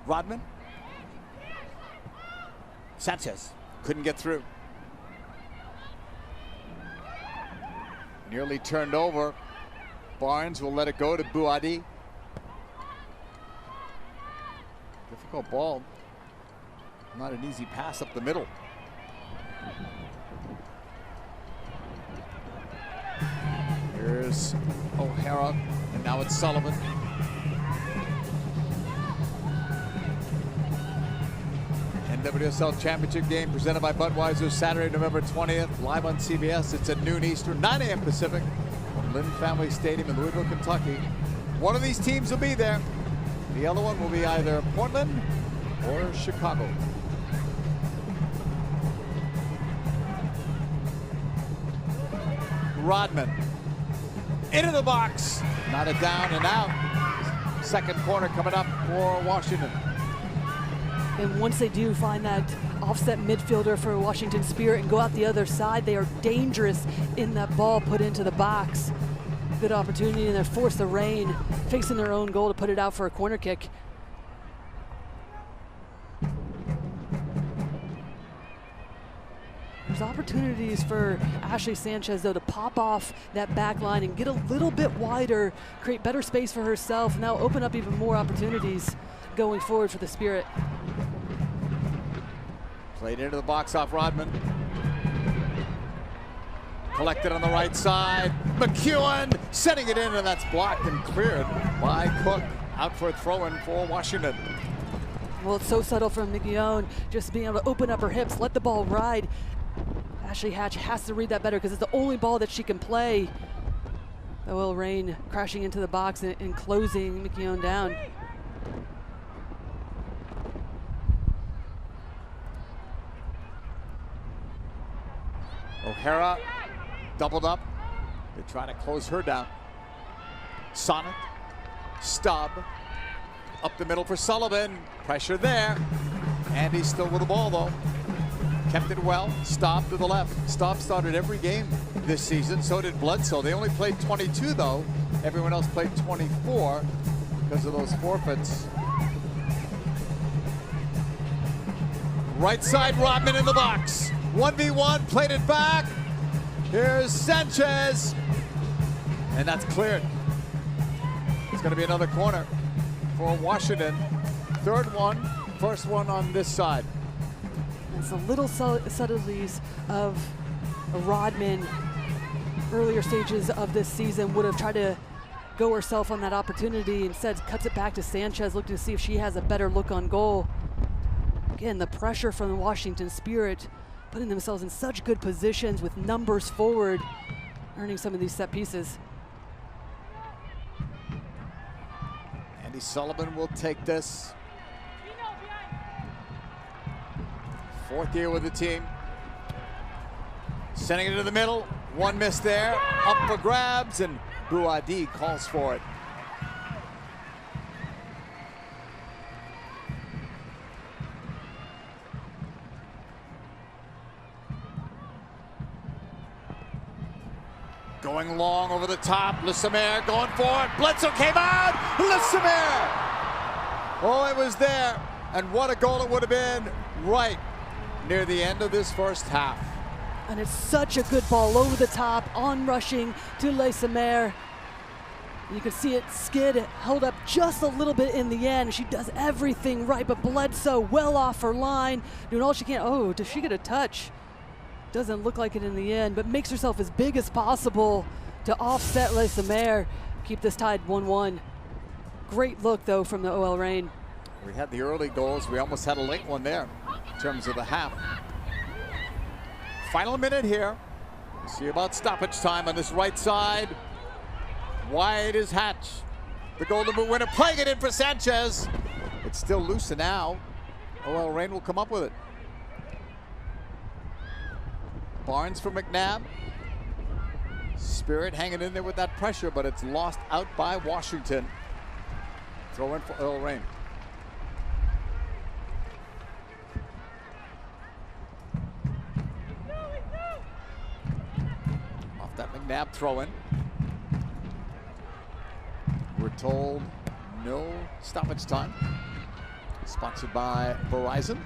Rodman. Sanchez couldn't get through. Nearly turned over. Barnes will let it go to Buadi. Difficult ball. Not an easy pass up the middle. Here's O'Hara, and now it's Sullivan. NWSL Championship game presented by Budweiser, Saturday, November 20th, live on CBS. It's at noon Eastern, 9 a.m. Pacific, from Lynn Family Stadium in Louisville, Kentucky. One of these teams will be there. The other one will be either Portland or Chicago. Rodman into the box, not a down and out. Second corner coming up for Washington. And once they do find that offset midfielder for Washington Spirit and go out the other side, they are dangerous in that ball put into the box. Good opportunity, and they force the rain, facing their own goal to put it out for a corner kick. There's opportunities for Ashley Sanchez, though, to pop off that back line and get a little bit wider, create better space for herself, now open up even more opportunities going forward for the Spirit. Played into the box off Rodman. Collected on the right side. McEwen setting it in, and that's blocked and cleared by Cook. Out for a throw-in for Washington. Well, it's so subtle from McEwen, just being able to open up her hips, let the ball ride. Ashley Hatch has to read that better because it's the only ball that she can play. OL Reign crashing into the box and closing McEwen down. O'Hara doubled up. They try to close her down. Sonnet, Stubb, up the middle for Sullivan. Pressure there. And he's still with the ball, though. Kept it well. Staub to the left. Staub started every game this season. So did Bledsoe. They only played 22, though. Everyone else played 24 because of those forfeits. Right side, Rodman in the box. 1v1, played it back. Here's Sanchez. And that's cleared. It's going to be another corner for Washington. Third one, first one on this side. It's the little subtleties of Rodman. Earlier stages of this season would have tried to go herself on that opportunity. Instead, cuts it back to Sanchez, looking to see if she has a better look on goal. Again, the pressure from the Washington Spirit, putting themselves in such good positions with numbers forward, earning some of these set pieces. Andy Sullivan will take this. Fourth year with the team. Sending it to the middle. One miss there. Up for grabs, and Buadi calls for it. Going long over the top. Lissamer going for it. Bledsoe came out. Lissamer. Oh, it was there. And what a goal it would have been right near the end of this first half. And it's such a good ball over the top, on rushing to Lissamer. You can see it skid, held up just a little bit in the end. She does everything right, but Bledsoe well off her line, doing all she can. Oh, does she get a touch? Doesn't look like it in the end, but makes herself as big as possible to offset Lissamer. Keep this tied 1-1. Great look, though, from the OL Reign. We had the early goals. We almost had a late one there in terms of the half. Final minute here. We'll see about stoppage time on this right side. Wide is Hatch. The Golden Boot winner, playing it in for Sanchez. It's still loose now. OL Reign will come up with it. Barnes for McNabb. Spirit hanging in there with that pressure, but it's lost out by Washington. Throw in for OL Reign. McNabb throw-in. We're told no stoppage time. Sponsored by Verizon.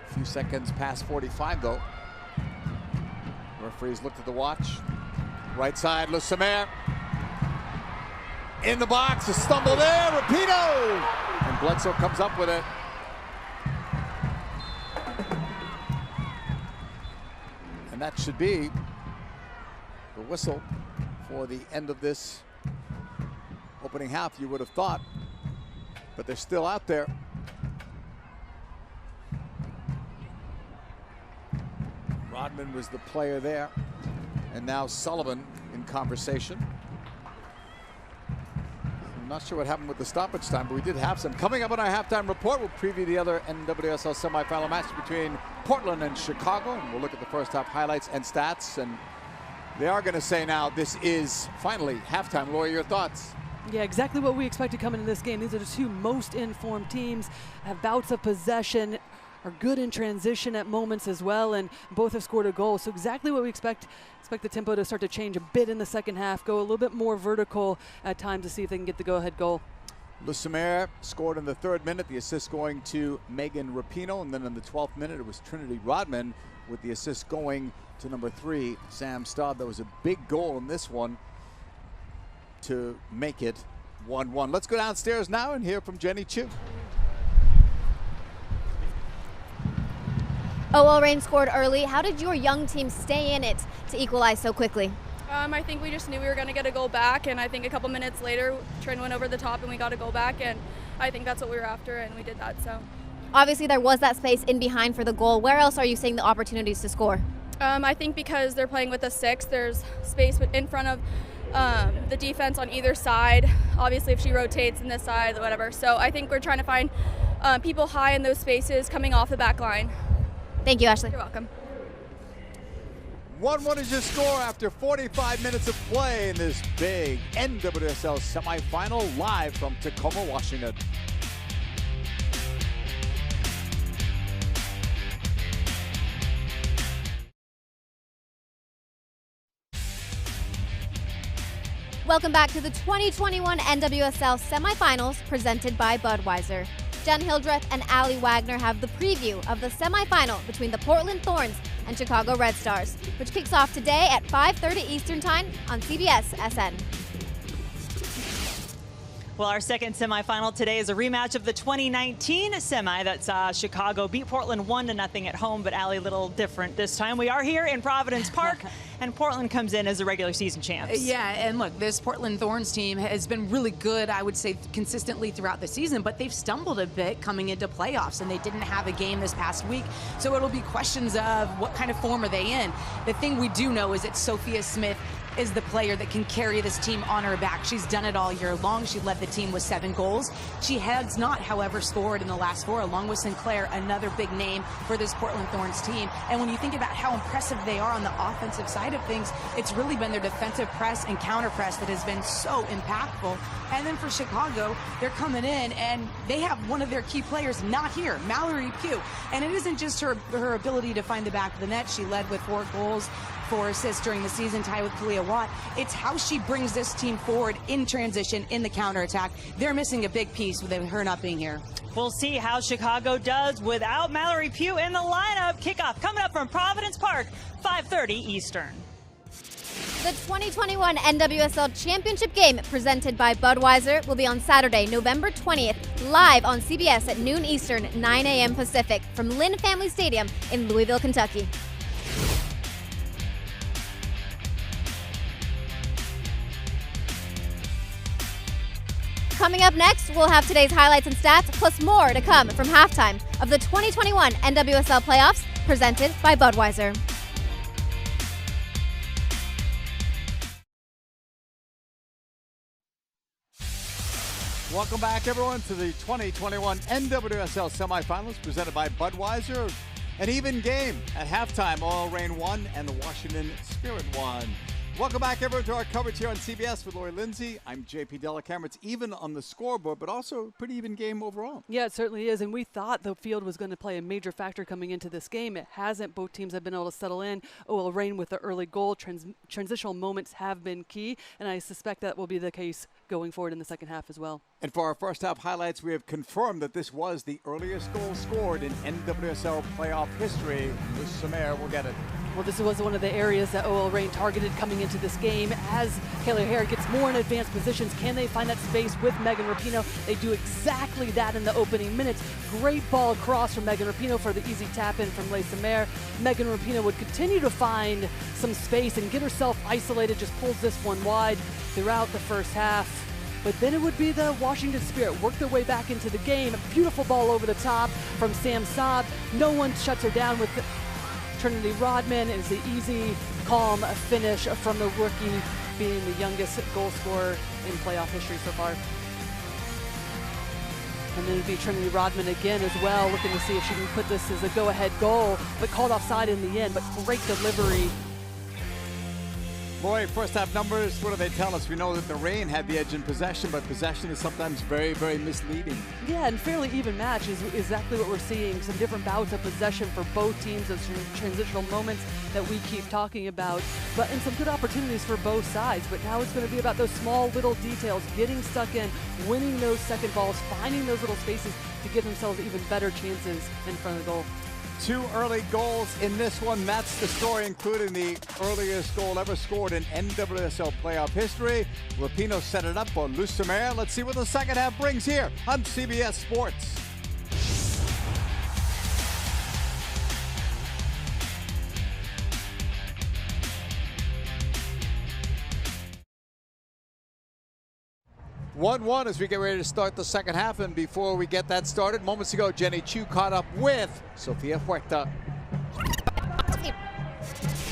A few seconds past 45 though. Referees looked at the watch. Right side, Le Sommer. In the box, a stumble there, Rapinoe! And Bledsoe comes up with it. And that should be the whistle for the end of this opening half, you would have thought. But they're still out there. Rodman was the player there. And now Sullivan in conversation. I'm not sure what happened with the stoppage time, but we did have some. Coming up on our halftime report, we'll preview the other NWSL semifinal match between Portland and Chicago. And we'll look at the first half highlights and stats. And they are going to say now this is finally halftime. Laura, your thoughts? Yeah, exactly what we expected coming into this game. These are the two most informed teams, have bouts of possession, are good in transition at moments as well, and both have scored a goal. So exactly what we expect the tempo to start to change a bit in the second half, go a little bit more vertical at times to see if they can get the go-ahead goal. Le Sommer scored in the 3rd minute, the assist going to Megan Rapinoe, and then in the 12th minute it was Trinity Rodman with the assist going to number 3, Sam Staub. That was a big goal in this one to make it 1-1. Let's go downstairs now and hear from Jenny Chu. OL Reign scored early. How did your young team stay in it to equalize so quickly? I think we just knew we were going to get a goal back, and I think a couple minutes later, Trin went over the top and we got a goal back, and I think that's what we were after, and we did that. So, obviously there was that space in behind for the goal. Where else are you seeing the opportunities to score? I think because they're playing with a 6, there's space in front of the defense on either side. Obviously, if she rotates in this side, whatever. So I think we're trying to find people high in those spaces coming off the back line. Thank you, Ashley. You're welcome. 1-1 is your score after 45 minutes of play in this big NWSL semifinal, live from Tacoma, Washington. Welcome back to the 2021 NWSL semifinals presented by Budweiser. Jen Hildreth and Allie Wagner have the preview of the semifinal between the Portland Thorns and Chicago Red Stars, which kicks off today at 5:30 Eastern Time on CBS SN. Well, our second semifinal today is a rematch of the 2019 semi that saw Chicago beat Portland 1-0 at home, but Allie, a little different this time. We are here in Providence Park, and Portland comes in as the regular season champs. Yeah, and look, this Portland Thorns team has been really good, I would say, consistently throughout the season, but they've stumbled a bit coming into playoffs, and they didn't have a game this past week, so it'll be questions of what kind of form are they in. The thing we do know is that Sophia Smith is the player that can carry this team on her back. She's done it all year long. She led the team with 7 goals. She has not, however, scored in the last 4, along with Sinclair, another big name for this Portland Thorns team. And when you think about how impressive they are on the offensive side of things, it's really been their defensive press and counter press that has been so impactful. And then for Chicago, they're coming in and they have one of their key players not here, Mallory Pugh. And it isn't just her ability to find the back of the net. She led with 4 goals, 4 assists during the season, tied with Kalia Watt. It's how she brings this team forward in transition, in the counterattack. They're missing a big piece with her not being here. We'll see how Chicago does without Mallory Pugh in the lineup. Kickoff coming up from Providence Park, 5:30 Eastern. The 2021 NWSL Championship game presented by Budweiser will be on Saturday, November 20th, live on CBS at noon Eastern, 9 a.m. Pacific from Lynn Family Stadium in Louisville, Kentucky. Coming up next, we'll have today's highlights and stats, plus more to come from halftime of the 2021 NWSL playoffs presented by Budweiser. Welcome back, everyone, to the 2021 NWSL semifinals presented by Budweiser. An even game at halftime. OL Reign won and the Washington Spirit won. Welcome back, everyone, to our coverage here on CBS with Lori Lindsay. I'm JP Delacamera. It's even on the scoreboard, but also a pretty even game overall. Yeah, it certainly is. And we thought the field was going to play a major factor coming into this game. It hasn't. Both teams have been able to settle in. OL Reign with the early goal. Transitional moments have been key, and I suspect that will be the case going forward in the second half as well. And for our first half highlights, we have confirmed that this was the earliest goal scored in NWSL playoff history. Liz Samare will get it. Well, this was one of the areas that OL Reign targeted coming into this game. As Kayla O'Hara gets more in advanced positions, can they find that space with Megan Rapinoe? They do exactly that in the opening minutes. Great ball across from Megan Rapinoe for the easy tap-in from Liz Samare. Megan Rapinoe would continue to find some space and get herself isolated, just pulls this one wide throughout the first half. But then it would be the Washington Spirit work their way back into the game. A beautiful ball over the top from Sam Saab. No one shuts her down with Trinity Rodman. Is the easy, calm finish from the rookie, being the youngest goal scorer in playoff history so far. And then it'd be Trinity Rodman again as well, looking to see if she can put this as a go-ahead goal, but called offside in the end, but great delivery. Boy, first half numbers, what do they tell us? We know that the Reign had the edge in possession, but possession is sometimes very, very misleading. Yeah, and fairly even match is exactly what we're seeing. Some different bouts of possession for both teams, those transitional moments that we keep talking about, but and some good opportunities for both sides. But now it's going to be about those small little details, getting stuck in, winning those second balls, finding those little spaces to give themselves even better chances in front of the goal. 2 early goals in this one. That's the story, including the earliest goal ever scored in NWSL playoff history. Rapinoe set it up for Liz Samare. Let's see what the second half brings here on CBS Sports. One as we get ready to start the second half, and before we get that started, moments ago, Jenny Chu caught up with Sofia Huerta.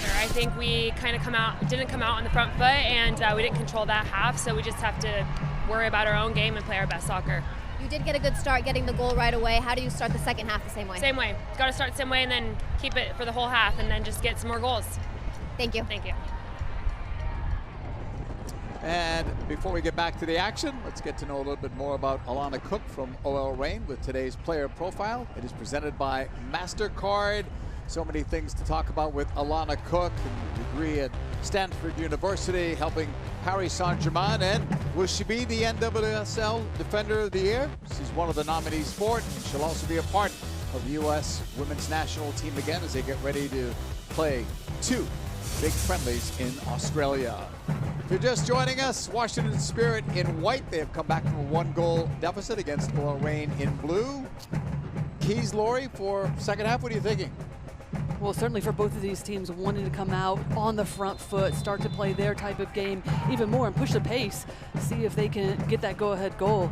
I think we kind of didn't come out on the front foot, and we didn't control that half, so we just have to worry about our own game and play our best soccer. You did get a good start getting the goal right away. How do you start the second half the same way? Same way. Got to start the same way and then keep it for the whole half and then just get some more goals. Thank you. Thank you. And before we get back to the action, let's get to know a little bit more about Alana Cook from OL Reign with today's player profile. It is presented by MasterCard. So many things to talk about with Alana Cook, a degree at Stanford University, helping Paris Saint-Germain. And will she be the NWSL Defender of the Year? She's one of the nominees for it. She'll also be a part of the U.S. women's national team again as they get ready to play 2 big friendlies in Australia. If you're just joining us, Washington Spirit in white. They have come back from a 1-goal deficit against OL Reign in blue. Keys, Lori, for second half, what are you thinking? Well, certainly for both of these teams wanting to come out on the front foot, start to play their type of game even more and push the pace, see if they can get that go-ahead goal.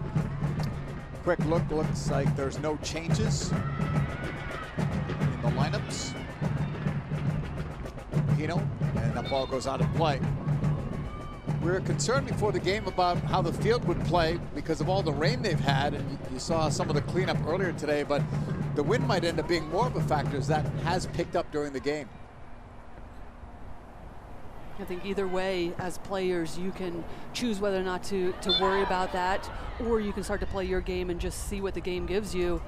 Quick look, looks like there's no changes in the lineups. And that ball goes out of play. We were concerned before the game about how the field would play because of all the rain they've had, and you saw some of the cleanup earlier today, but the wind might end up being more of a factor as that has picked up during the game. I think either way, as players, you can choose whether or not to worry about that, or you can start to play your game and just see what the game gives you.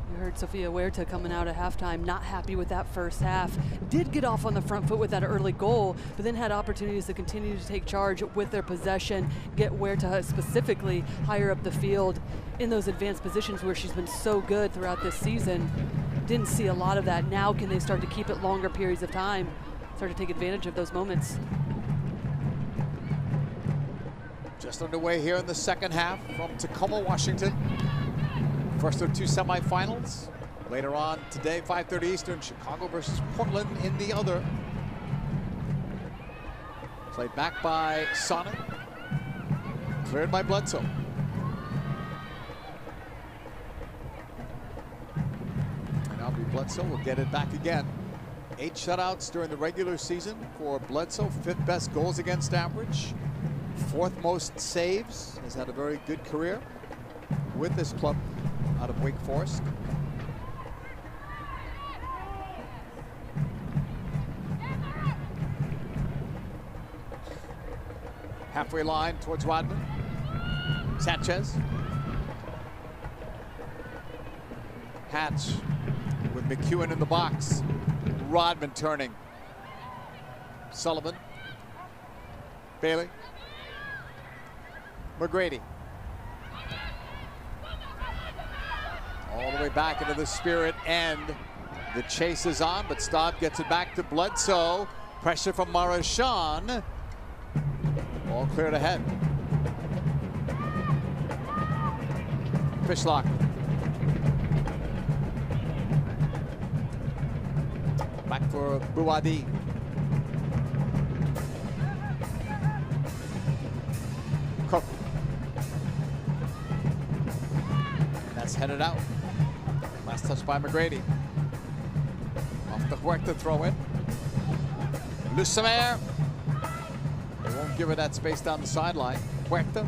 You heard Sofia Huerta coming out at halftime, not happy with that first half. Did get off on the front foot with that early goal, but then had opportunities to continue to take charge with their possession, get Huerta specifically higher up the field in those advanced positions where she's been so good throughout this season. Didn't see a lot of that. Now can they start to keep it longer periods of time, start to take advantage of those moments? Just underway here in the second half from Tacoma, Washington. First of 2 semifinals. Later on today, 5:30 Eastern, Chicago versus Portland in the other. Played back by Sonnet. Cleared by Bledsoe. And now Bledsoe will get it back again. 8 shutouts during the regular season for Bledsoe. 5th best goals against average. 4th most saves. Has had a very good career with this club out of Wake Forest. Halfway line towards Rodman. Sanchez. Hatch with McEwen in the box. Rodman turning. Sullivan. Bailey. McGrady. All the way back into the Spirit end. The chase is on, but Staub gets it back to Bledsoe. Pressure from Marchand. All cleared ahead. Fishlock. Back for Buadi. Cook. That's headed out. Last touch by McGrady. Off the Huerta throw in. Lucemer. They won't give her that space down the sideline. Huerta.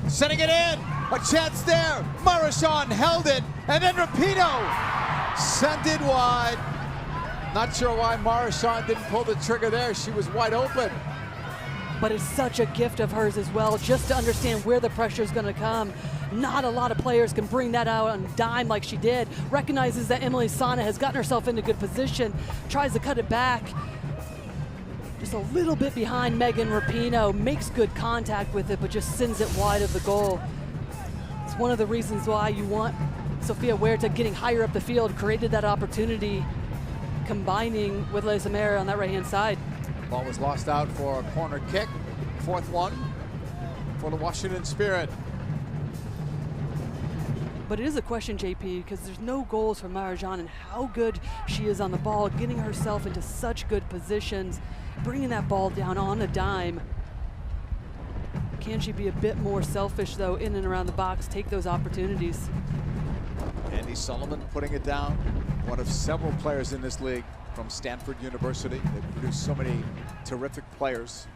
Setting it in. A chance there. Marchand held it. And then Rapinoe sent it wide. Not sure why Marchand didn't pull the trigger there. She was wide open. But it's such a gift of hers as well, just to understand where the pressure is going to come. Not a lot of players can bring that out on dime like she did. Recognizes that Emily Sana has gotten herself into good position, tries to cut it back. Just a little bit behind Megan Rapinoe, makes good contact with it, but just sends it wide of the goal. It's one of the reasons why you want Sophia Huerta getting higher up the field, created that opportunity, combining with Lesamere on that right-hand side. Ball was lost out for a corner kick. Fourth one for the Washington Spirit. But it is a question, JP, because there's no goals from Marchand and how good she is on the ball, getting herself into such good positions, bringing that ball down on a dime. Can she be a bit more selfish, though, in and around the box, take those opportunities? Andy Sullivan putting it down. One of several players in this league from Stanford University. They've produced so many terrific players.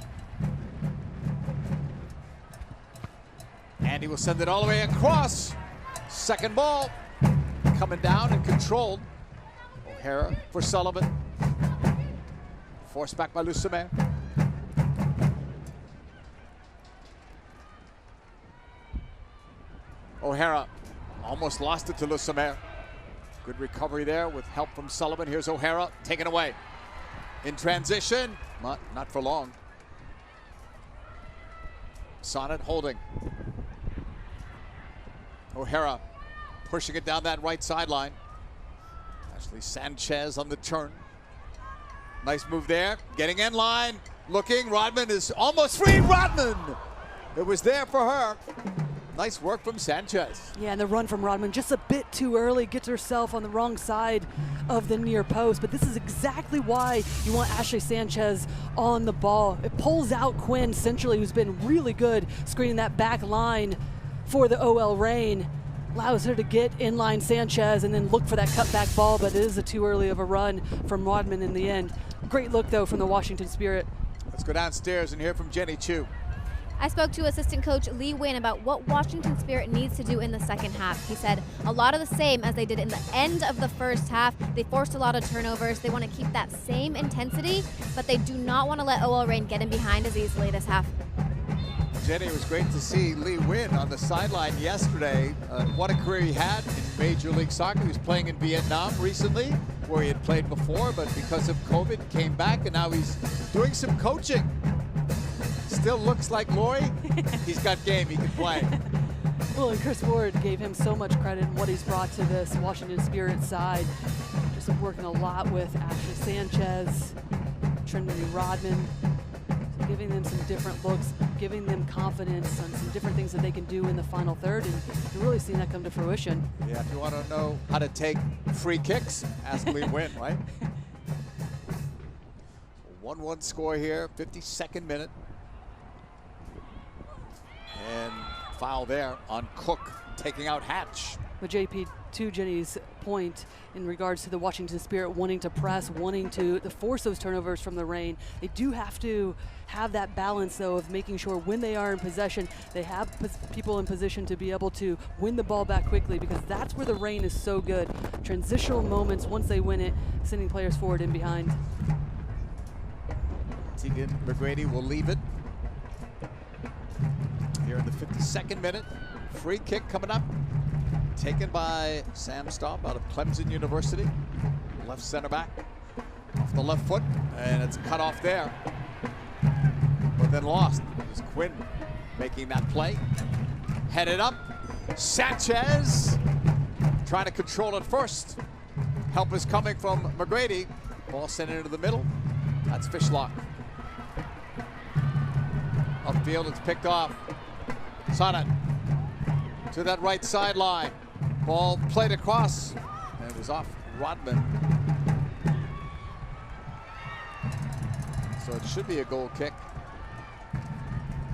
Andy will send it all the way across. Second ball coming down and controlled. O'Hara for Sullivan. Forced back by Lucemer. O'Hara almost lost it to Lucemer. Good recovery there with help from Sullivan. Here's O'Hara taken away. In transition, not for long. Sonnet holding. O'Hara pushing it down that right sideline. Ashley Sanchez on the turn. Nice move there. Getting in line. Looking. Rodman is almost free. Rodman! It was there for her. Nice work from Sanchez. Yeah, and the run from Rodman just a bit too early, gets herself on the wrong side of the near post. But this is exactly why you want Ashley Sanchez on the ball. It pulls out Quinn centrally, who's been really good screening that back line for the OL Reign. Allows her to get inline Sanchez and then look for that cutback ball, but it is a too early of a run from Rodman in the end. Great look, though, from the Washington Spirit. Let's go downstairs and hear from Jenny Chu. I spoke to assistant coach Lee Wynn about what Washington Spirit needs to do in the second half. He said a lot of the same as they did in the end of the first half. They forced a lot of turnovers. They want to keep that same intensity, but they do not want to let OL Reign get in behind as easily this half. Jenny, it was great to see Lee Wynn on the sideline yesterday. What a career he had in Major League Soccer. He was playing in Vietnam recently, where he had played before, but because of COVID, came back, and now he's doing some coaching. Still looks like Lori. He's got game. He can play. Well, and Chris Ward gave him so much credit in what he's brought to this Washington Spirit side. Just working a lot with Ashley Sanchez, Trinity Rodman, giving them some different looks, giving them confidence on some different things that they can do in the final third, and you're really seeing that come to fruition. Yeah, if you want to know how to take free kicks, ask Lee Wynn, right? 1-1 score here, 52nd minute. And foul there on Cook, taking out Hatch. But JP, to Jenny's point in regards to the Washington Spirit wanting to press, wanting to force those turnovers from the Reign, they do have to have that balance, though, of making sure when they are in possession, they have people in position to be able to win the ball back quickly, because that's where the Reign is so good. Transitional moments, once they win it, sending players forward and behind. Tegan McGrady will leave it. here in the 52nd minute. Free kick coming up. Taken by Sam Staub out of Clemson University. Left center back. Off the left foot. And it's cut off there. But then lost. It was Quinn making that play. Headed up. Sanchez trying to control it first. Help is coming from McGrady. Ball sent into the middle. That's Fishlock. Upfield, it's picked off. Sonnet to that right sideline. Ball played across, and it was off Rodman. So it should be a goal kick.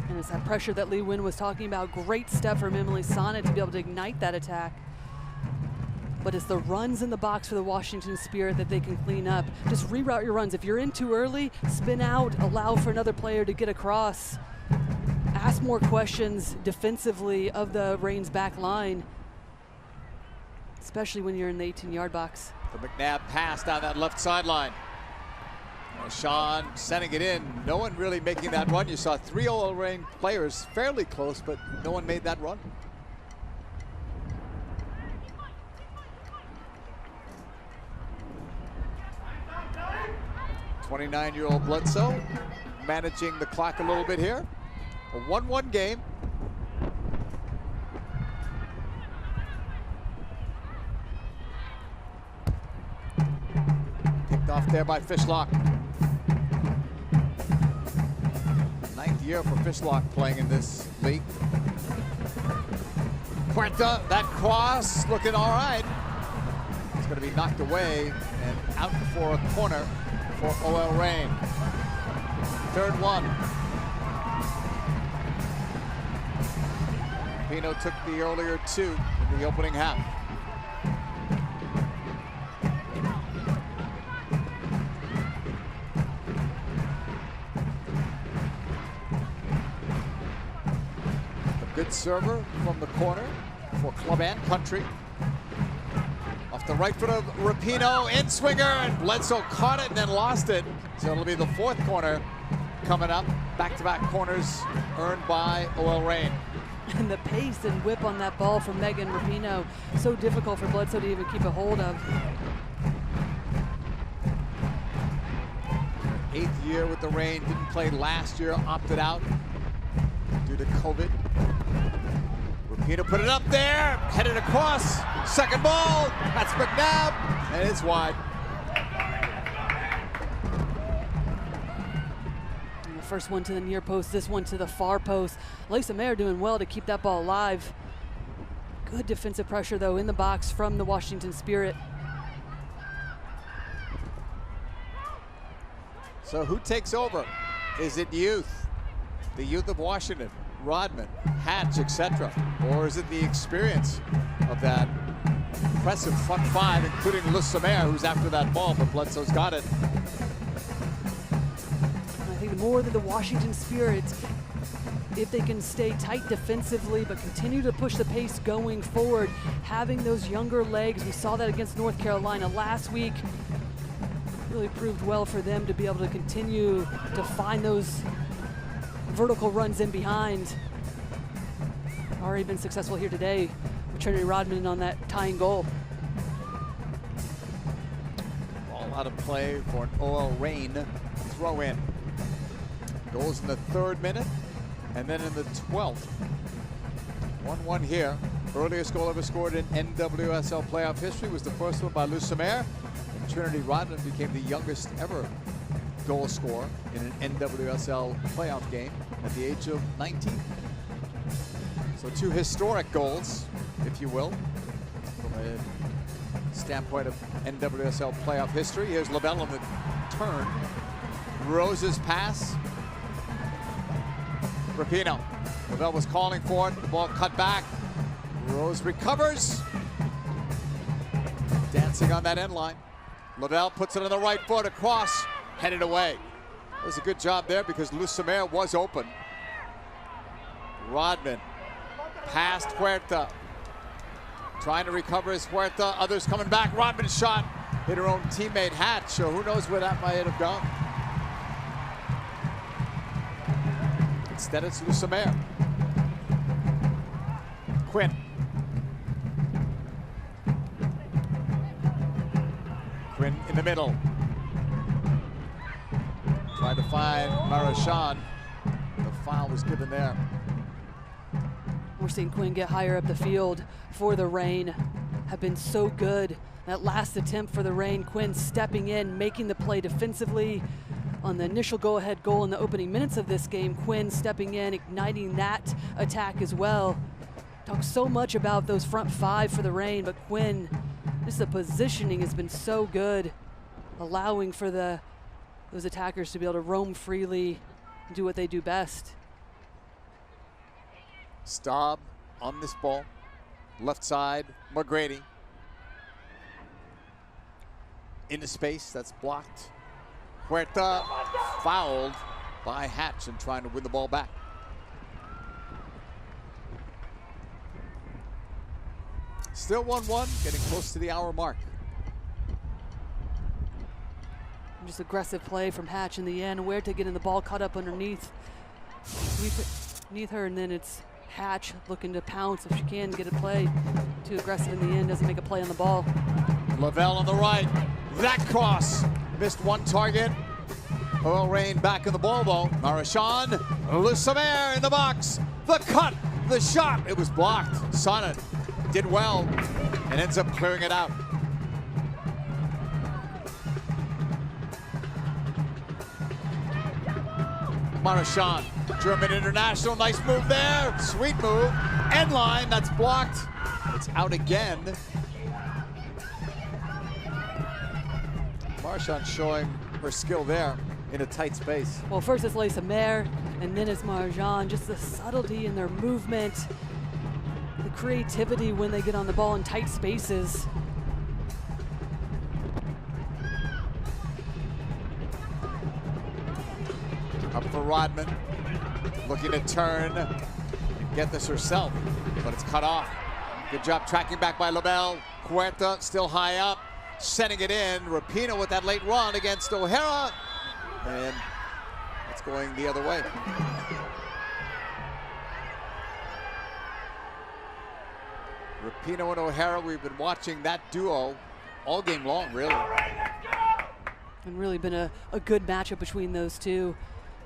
And it's that pressure that Lee Wynn was talking about. Great step from Emily Sonnet to be able to ignite that attack. But it's the runs in the box for the Washington Spirit that they can clean up. Just reroute your runs. If you're in too early, spin out, allow for another player to get across. Ask more questions defensively of the Reigns back line, especially when you're in the 18-yard box. The McNabb pass down that left sideline. Sean sending it in. No one really making that run. You saw 3 OL Reign players fairly close, but no one made that run. '29-year-old Bledsoe managing the clock a little bit here. A 1-1 game. Picked off there by Fishlock. 9th year for Fishlock playing in this league. Puerta, that cross looking all right. It's going to be knocked away and out for a corner for OL Reign. 3rd one. Pino took the earlier 2 in the opening half. A good server from the corner for Club and Country. Off the right foot of Rapinoe, in swinger, and Bledsoe caught it and then lost it. So it'll be the 4th corner coming up. Back-to-back corners earned by OL Reign. And the pace and whip on that ball from Megan Rapinoe, so difficult for Bledsoe to even keep a hold of. 8th year with the Reign, didn't play last year, opted out due to COVID. Rapinoe put it up there, headed across, second ball, that's McNabb, and it's wide. First one to the near post, this one to the far post. Lisa Mayer doing well to keep that ball alive. Good defensive pressure, though, in the box from the Washington Spirit. So who takes over? Is it youth? The youth of Washington, Rodman, Hatch, etc. Or is it the experience of that impressive front 5, including Lisa Mayer, who's after that ball, but Bledsoe's got it. I think more than the Washington Spirit, if they can stay tight defensively but continue to push the pace going forward, having those younger legs. We saw that against North Carolina last week. Really proved well for them to be able to continue to find those vertical runs in behind. Already been successful here today with Trinity Rodman on that tying goal. Ball out of play for an OL Reign throw in. Goals in the 3rd minute and then in the 12th. 1-1 here. Earliest goal ever scored in NWSL playoff history was the first one by Lisa Mayer. And Trinity Rodman became the youngest ever goal scorer in an NWSL playoff game at the age of 19. So 2 historic goals, if you will, from a standpoint of NWSL playoff history. Here's Lavelle on the turn. Rose's pass. Rapinoe. Lavelle was calling for it. The ball cut back. Rose recovers. Dancing on that end line. Lavelle puts it on the right foot across. Headed away. It was a good job there because Lisa Mayer was open. Rodman. Past Huerta. Trying to recover his Huerta. Others coming back. Rodman's shot. Hit her own teammate Hatch. So who knows where that might have gone. Instead, it's Lisa Mayer. Quinn. Quinn in the middle. Tried to find Marchand. The foul was given there. We're seeing Quinn get higher up the field for the Reign. Have been so good. That last attempt for the Reign, Quinn stepping in, making the play defensively. On the initial go-ahead goal in the opening minutes of this game, Quinn stepping in, igniting that attack as well. Talk so much about those front five for the Reign, but Quinn, just the positioning has been so good, allowing for those attackers to be able to roam freely and do what they do best. Staub on this ball. Left side, McGrady. Into space, that's blocked. Huerta fouled by Hatch and trying to win the ball back. Still 1-1, getting close to the hour mark. Just aggressive play from Hatch in the end. Huerta getting the ball caught up underneath her, and then it's Hatch looking to pounce if she can get a play. Too aggressive in the end, doesn't make a play on the ball. Lavelle on the right. That cross missed one target. Earl Reign back in the ball though. Marchand, Lucimer in the box. The cut, the shot, it was blocked. Sonnet did well and ends up clearing it out. Marchand, German international, nice move there. Sweet move. End line, that's blocked. It's out again. Marchand showing her skill there in a tight space. Well, first it's Lucimer, and then it's Marchand. Just the subtlety in their movement, the creativity when they get on the ball in tight spaces. Up for Rodman, looking to turn and get this herself, but it's cut off. Good job tracking back by Lavelle. Huerta still high up, sending it in. Rapinoe with that late run against O'Hara, and it's going the other way. Rapinoe and O'Hara, we've been watching that duo all game long, really. And really been a good matchup between those two.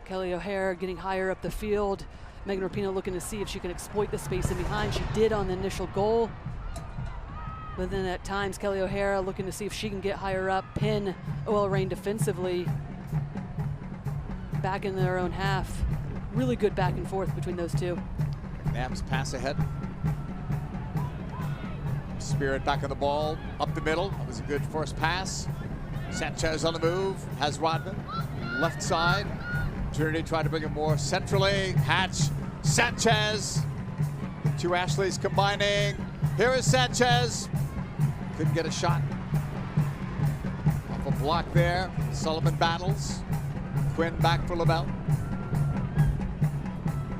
Kelly O'Hara getting higher up the field. Megan Rapinoe looking to see if she can exploit the space in behind. She did on the initial goal. But then at times, Kelly O'Hara looking to see if she can get higher up, pin OL Reign defensively. Back in their own half. Really good back and forth between those two. Knapp's pass ahead. Spirit back on the ball, up the middle. That was a good first pass. Sanchez on the move, has Rodman. Left side. Trinity trying to bring it more centrally. Hatch, Sanchez. Two Ashleys combining. Here is Sanchez. Couldn't get a shot. Off a block there. Sullivan battles. Quinn back for Lavelle.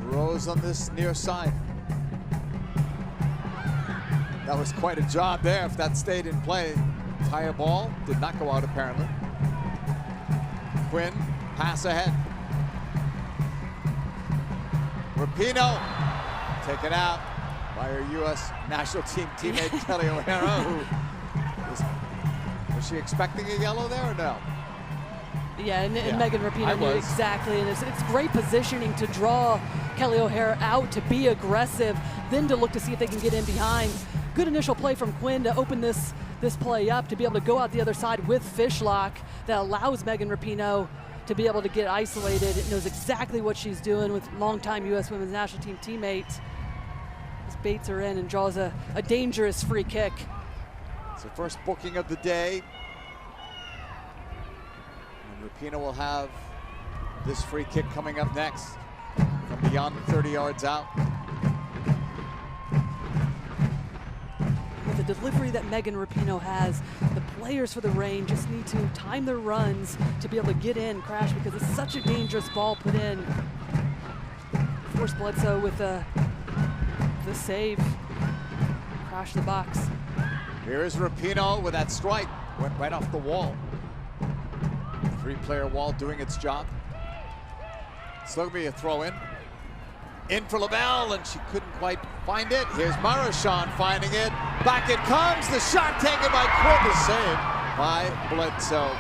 Rose on this near side. That was quite a job there if that stayed in play. Tire ball, did not go out apparently. Quinn, pass ahead. Rapinoe, taken out by her U.S. national team teammate Kelly O'Hara, who was she expecting a yellow there or no? Yeah, and Megan Rapinoe knew exactly, and it's great positioning to draw Kelly O'Hara out, to be aggressive, then to look to see if they can get in behind. Good initial play from Quinn to open this play up, to be able to go out the other side with Fishlock that allows Megan Rapinoe to be able to get isolated. It knows exactly what she's doing with longtime U.S. Women's National Team teammate. Just baits her in and draws a dangerous free kick. It's the first booking of the day. And Rapinoe will have this free kick coming up next from beyond the 30 yards out. With the delivery that Megan Rapinoe has, the players for the Reign just need to time their runs to be able to get in, crash, because it's such a dangerous ball put in. Force Bledsoe with the save. Crash the box. Here is Rapinoe with that strike. Went right off the wall. Three-player wall doing its job. Still gonna be a throw in. In for Lavelle, and she couldn't quite find it. Here's Marchand finding it. Back it comes. The shot taken by Quinn is saved by Bledsoe.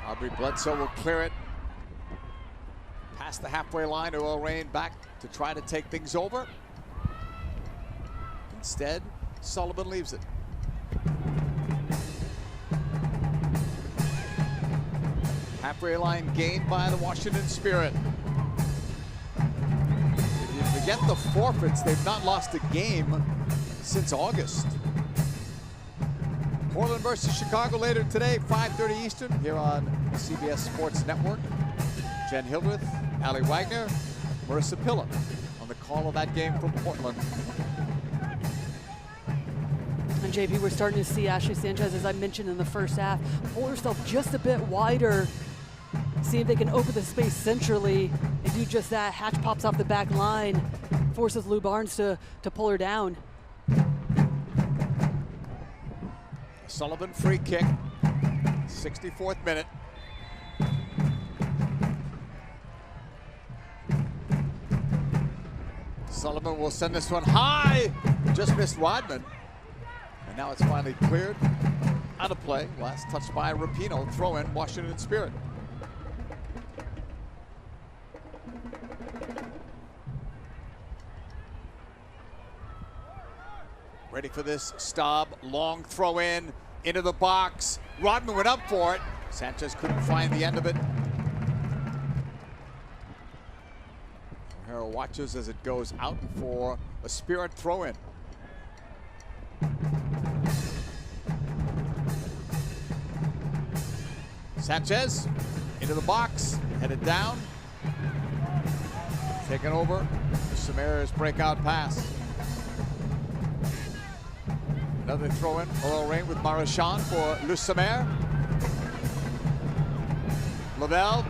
Aubrey Bledsoe will clear it past the halfway line. OL Reign back to try to take things over. Instead, Sullivan leaves it. Halfway line gained by the Washington Spirit. If you forget the forfeits, they've not lost a game since August. Portland versus Chicago later today, 5:30 Eastern, here on the CBS Sports Network. Jen Hildreth, Allie Wagner, Marissa Pilla on the call of that game from Portland. And JP, we're starting to see Ashley Sanchez, as I mentioned in the first half, pull herself just a bit wider, see if they can open the space centrally and do just that. Hatch pops off the back line, forces Lou Barnes to pull her down. Sullivan free kick, 64th minute. Sullivan will send this one high, just missed Rodman. And now it's finally cleared out of play. Last touch by Rapinoe, throw in Washington Spirit. Ready for this Staub, long throw in, into the box. Rodman went up for it. Sanchez couldn't find the end of it. O'Hara watches as it goes out for a Spirit throw in. Sanchez into the box, headed down. Taken over. Samara's breakout pass. Another throw in, OL Reign with Marchand for Lucemer. Lavelle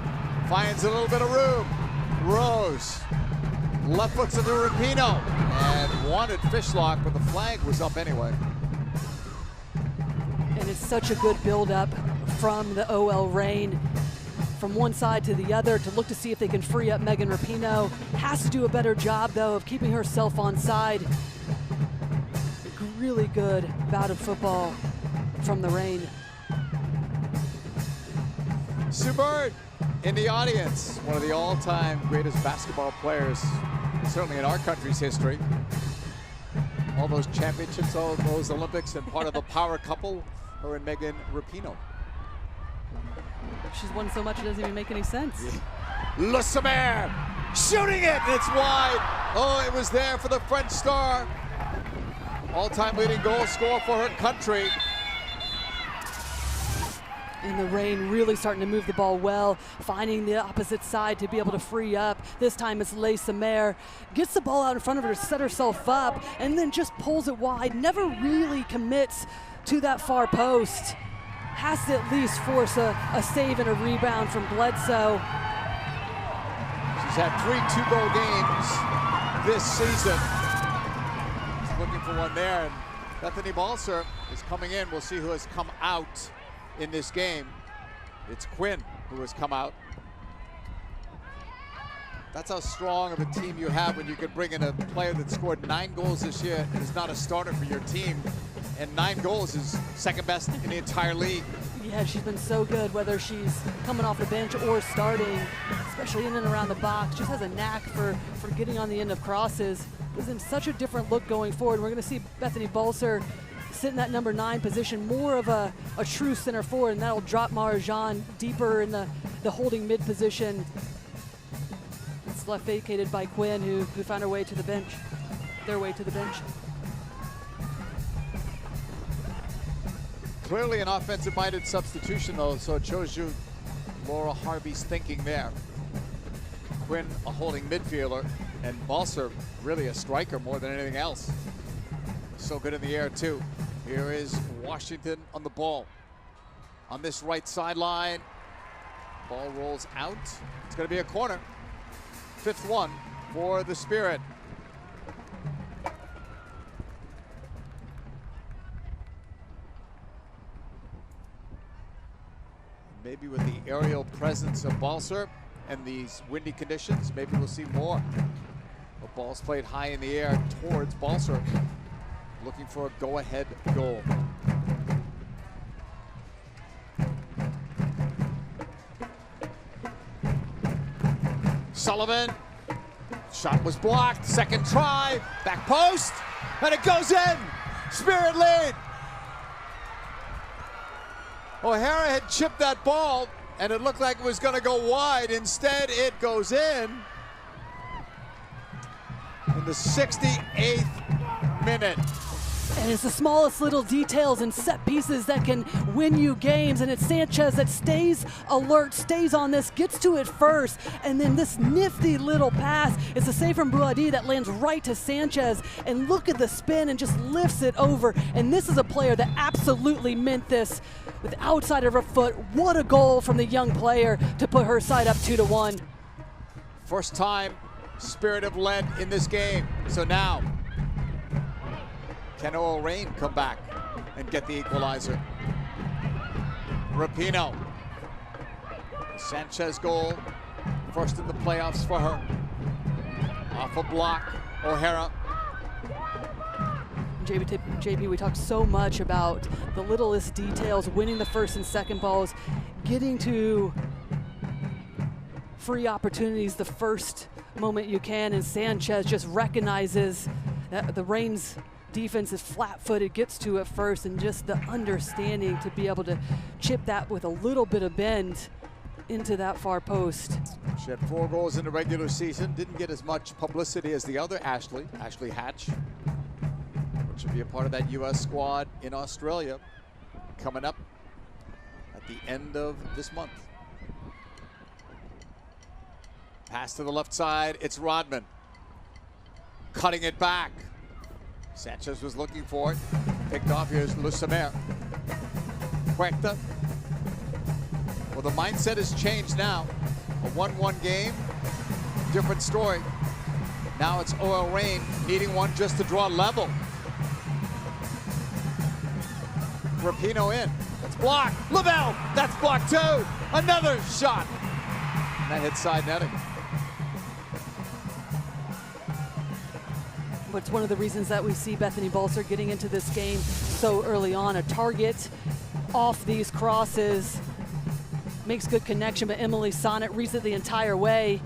finds a little bit of room. Rose, left foot to Rapinoe, and wanted fishlock, but the flag was up anyway. And it's such a good build-up from the OL Reign, from one side to the other, to look to see if they can free up Megan Rapinoe. Has to do a better job, though, of keeping herself on side. Really good bout of football from the Reign. Sue Bird in the audience, one of the all-time greatest basketball players, certainly in our country's history. All those championships, all those Olympics, and part of the power couple, her and Megan Rapinoe. She's won so much it doesn't even make any sense. Lucemer shooting it, and it's wide. Oh, it was there for the French star. All-time leading goal scorer for her country. And the Reign really starting to move the ball well, finding the opposite side to be able to free up. This time it's Lucemer. Gets the ball out in front of her to set herself up, and then just pulls it wide. Never really commits to that far post. Has to at least force a save and a rebound from Bledsoe. She's had 3 two-goal games this season. Looking for one there, and Bethany Balser is coming in. We'll see who has come out in this game. It's Quinn who has come out. That's how strong of a team you have when you can bring in a player that scored 9 goals this year and is not a starter for your team. And 9 goals is second best in the entire league. Yeah, she's been so good, whether she's coming off the bench or starting, especially in and around the box. Just has a knack for getting on the end of crosses. Gives them such a different look going forward. We're going to see Bethany Balser sit in that number 9 position, more of a true center forward, and that'll drop Marchand deeper in the holding mid position. It's left vacated by Quinn, who found her way to the bench, their way to the bench. Clearly an offensive-minded substitution, though, so it shows you Laura Harvey's thinking there. Quinn, a holding midfielder, and Balser, really a striker more than anything else. So good in the air, too. Here is Washington on the ball. On this right sideline, ball rolls out. It's going to be a corner. 5th one for the Spirit. Maybe with the aerial presence of Balser and these windy conditions, maybe we'll see more. The ball's played high in the air towards Balser, looking for a go-ahead goal. Sullivan, shot was blocked, second try, back post, and it goes in. Spirit lead. O'Hara had chipped that ball, and it looked like it was going to go wide. Instead, it goes in the 68th minute. And it's the smallest little details and set pieces that can win you games. And it's Sanchez that stays alert, stays on this, gets to it first. And then this nifty little pass. It's a save from Bouadi that lands right to Sanchez. And look at the spin and just lifts it over. And this is a player that absolutely meant this with the outside of her foot. What a goal from the young player to put her side up 2-1. First time Spirit have led in this game. So now, can OL Reign come back and get the equalizer? Rapinoe. Sanchez goal, first in the playoffs for her. Off a block, O'Hara. JP, we talked so much about the littlest details, winning the first and second balls, getting to free opportunities the first moment you can, and Sanchez just recognizes that the Reign's defense is flat-footed, gets to it first, and just the understanding to be able to chip that with a little bit of bend into that far post. She had 4 goals in the regular season, didn't get as much publicity as the other Ashley Hatch, which will be a part of that U.S. squad in Australia coming up at the end of this month. Pass to the left side, it's Rodman. Cutting it back. Sanchez was looking for it. Picked off, here's Lucemer. Huerta. Well, the mindset has changed now. A 1-1 game, different story. Now it's OL Reign needing one just to draw level. Rapinoe in, that's blocked. Lavelle, that's blocked too. Another shot. And that hits side netting. But it's one of the reasons that we see Bethany Balser getting into this game so early on. A target off these crosses makes good connection, but Emily Sonnet reads it the entire way.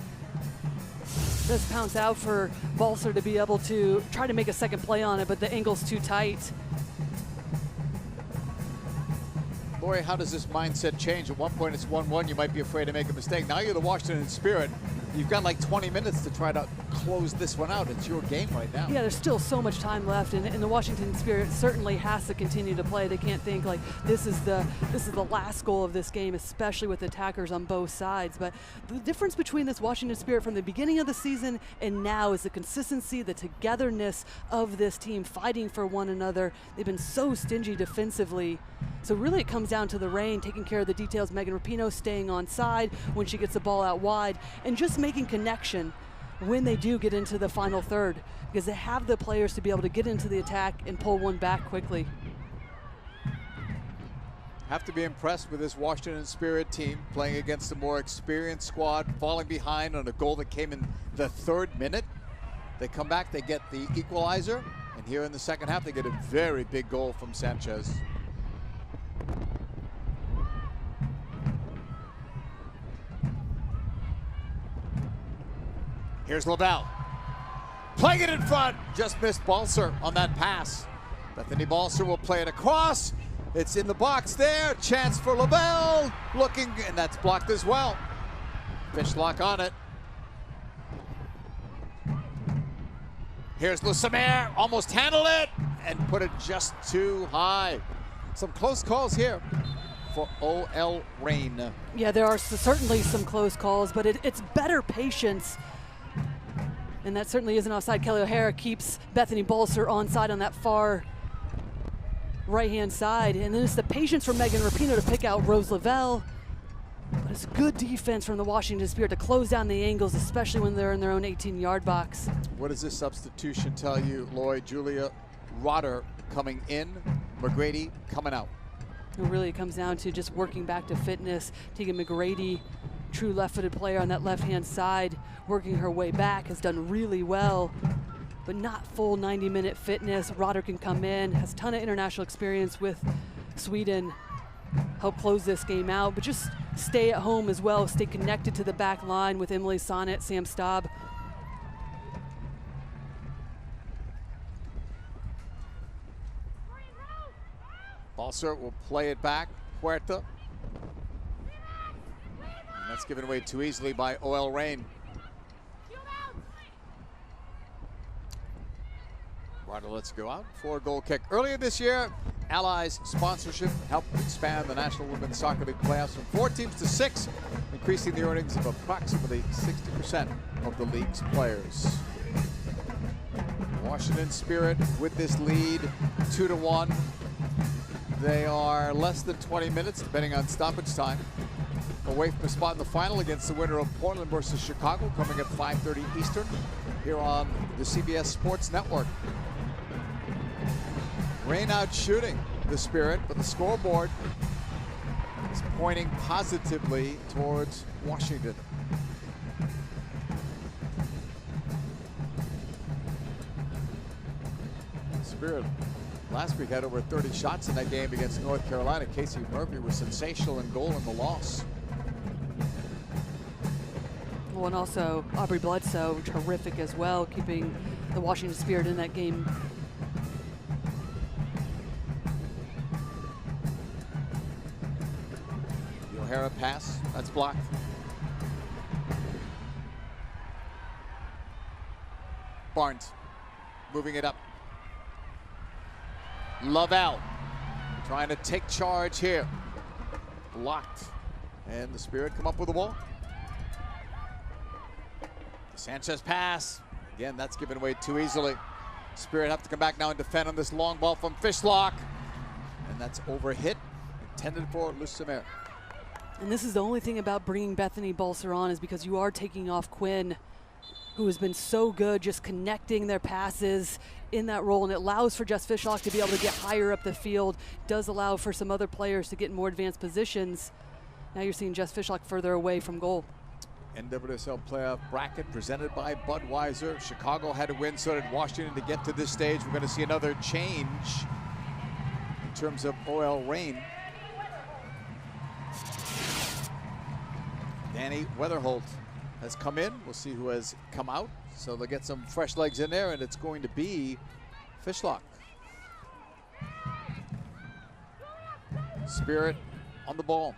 Does pounce out for Balser to be able to try to make a second play on it, but the angle's too tight. Lori, how does this mindset change? At one point it's 1-1, you might be afraid to make a mistake. Now you're the Washington Spirit. You've got like 20 minutes to try to close this one out. It's your game right now. Yeah, there's still so much time left, and the Washington Spirit certainly has to continue to play. They can't think like this is the last goal of this game, especially with attackers on both sides. But the difference between this Washington Spirit from the beginning of the season and now is the consistency, the togetherness of this team fighting for one another. They've been so stingy defensively. So really it comes down to the Reign taking care of the details. Megan Rapinoe staying on side when she gets the ball out wide and just making connection when they do get into the final third, because they have the players to be able to get into the attack and pull one back quickly. Have to be impressed with this Washington Spirit team playing against a more experienced squad, falling behind on a goal that came in the 3rd minute. They come back, they get the equalizer, and here in the second half they get a very big goal from Sanchez. Here's Lavelle. Playing it in front. Just missed Balser on that pass. Bethany Balser will play it across. It's in the box there. Chance for Lavelle. Looking, and that's blocked as well. Fishlock on it. Here's Lucemer. Almost handled it and put it just too high. Some close calls here for OL Reign. Yeah, there are certainly some close calls, but it's better patience. And that certainly isn't offside. Kelly O'Hara keeps Bethany Balser onside on that far right-hand side. And then it's the patience from Megan Rapinoe to pick out Rose Lavelle. But it's good defense from the Washington Spirit to close down the angles, especially when they're in their own 18-yard box. What does this substitution tell you, Lloyd? Julia Rotter coming in, McGrady coming out. Really, it comes down to just working back to fitness. Tegan McGrady, true left-footed player on that left-hand side, working her way back, has done really well, but not full 90-minute fitness. Rodder can come in, has a ton of international experience with Sweden, help close this game out, but just stay at home as well, stay connected to the back line with Emily Sonnet, Sam Staub. Balser will play it back. Huerta. And that's given away too easily by OL Reign. Ryder lets go out for a goal kick. Earlier this year, Allies sponsorship helped expand the National Women's Soccer League playoffs from 4 teams to 6, increasing the earnings of approximately 60% of the league's players. Washington Spirit with this lead, 2-1. They are less than 20 minutes, depending on stoppage time, away from a spot in the final against the winner of Portland versus Chicago, coming at 5:30 Eastern here on the CBS Sports Network. Rain out shooting the Spirit, but the scoreboard is pointing positively towards Washington. Spirit last week had over 30 shots in that game against North Carolina. Casey Murphy was sensational in goal in the loss. Well, and also Aubrey Bledsoe, terrific as well, keeping the Washington Spirit in that game. The O'Hara pass, that's blocked. Barnes moving it up. Lavelle trying to take charge here. Blocked. And the Spirit come up with the ball. Sanchez pass. Again, that's given away too easily. Spirit have to come back now and defend on this long ball from Fishlock. And that's overhit, intended for Lucimer. And this is the only thing about bringing Bethany Balser on, is because you are taking off Quinn, who has been so good just connecting their passes in that role, and it allows for Jess Fishlock to be able to get higher up the field, does allow for some other players to get in more advanced positions. Now you're seeing Jess Fishlock further away from goal. NWSL playoff bracket presented by Budweiser. Chicago had to win, so did Washington to get to this stage. We're going to see another change in terms of OL Reign. Danny Weatherholt has come in. We'll see who has come out. So they'll get some fresh legs in there, and it's going to be Fishlock. Spirit on the ball.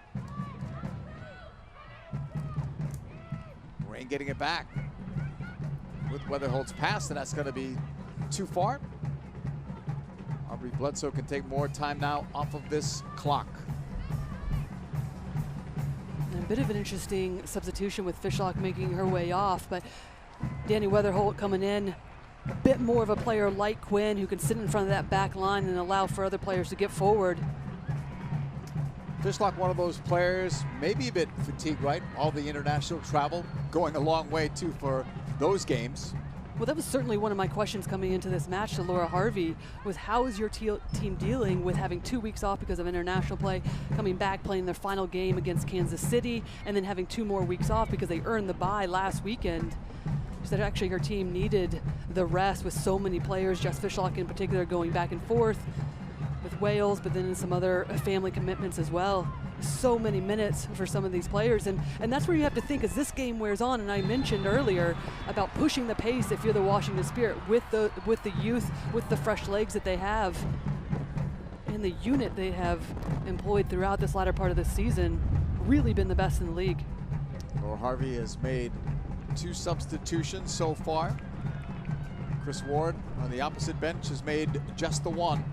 Reign getting it back with Weatherholt's pass, and that's going to be too far. Aubrey Bledsoe can take more time now off of this clock. And a bit of an interesting substitution with Fishlock making her way off, but Danny Weatherholt coming in, a bit more of a player like Quinn, who can sit in front of that back line and allow for other players to get forward. Fishlock, one of those players, maybe a bit fatigued, right? All the international travel going a long way too for those games. Well, that was certainly one of my questions coming into this match to Laura Harvey, was how is your team dealing with having 2 weeks off because of international play, coming back, playing their final game against Kansas City, and then having 2 more weeks off because they earned the bye last weekend. She said actually her team needed the rest with so many players, Jess Fishlock in particular, going back and forth with Wales, but then some other family commitments as well. So many minutes for some of these players, and that's where you have to think as this game wears on. And I mentioned earlier about pushing the pace if you're the Washington Spirit with the youth, with the fresh legs that they have, and the unit they have employed throughout this latter part of the season, really been the best in the league. Laura Harvey has made 2 substitutions so far. Chris Ward on the opposite bench has made just the 1.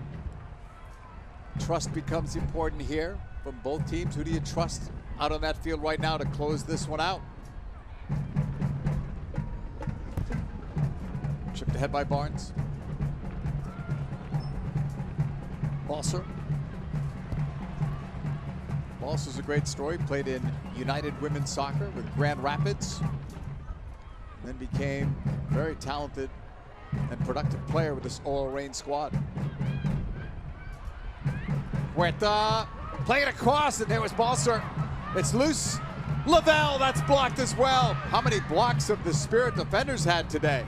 Trust becomes important here from both teams. Who do you trust out on that field right now to close this one out? Chipped ahead by Barnes. Balser. Balser's a great story. Played in United Women's Soccer with Grand Rapids. Then became a very talented and productive player with this OL Reign squad. Huerta Play it across, and there was Balser. It's loose. Lavelle, that's blocked as well. How many blocks have the Spirit defenders had today?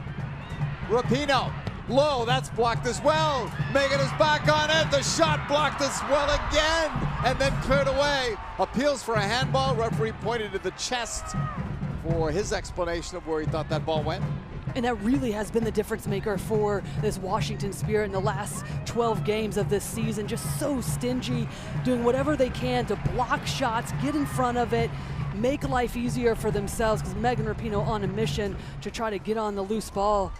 Rapinoe, low, that's blocked as well. Megan is back on it. The shot blocked as well again, and then cleared away. Appeals for a handball. Referee pointed to the chest for his explanation of where he thought that ball went. And that really has been the difference maker for this Washington Spirit in the last 12 games of this season. Just so stingy, doing whatever they can to block shots, get in front of it, make life easier for themselves, because Megan Rapinoe on a mission to try to get on the loose ball,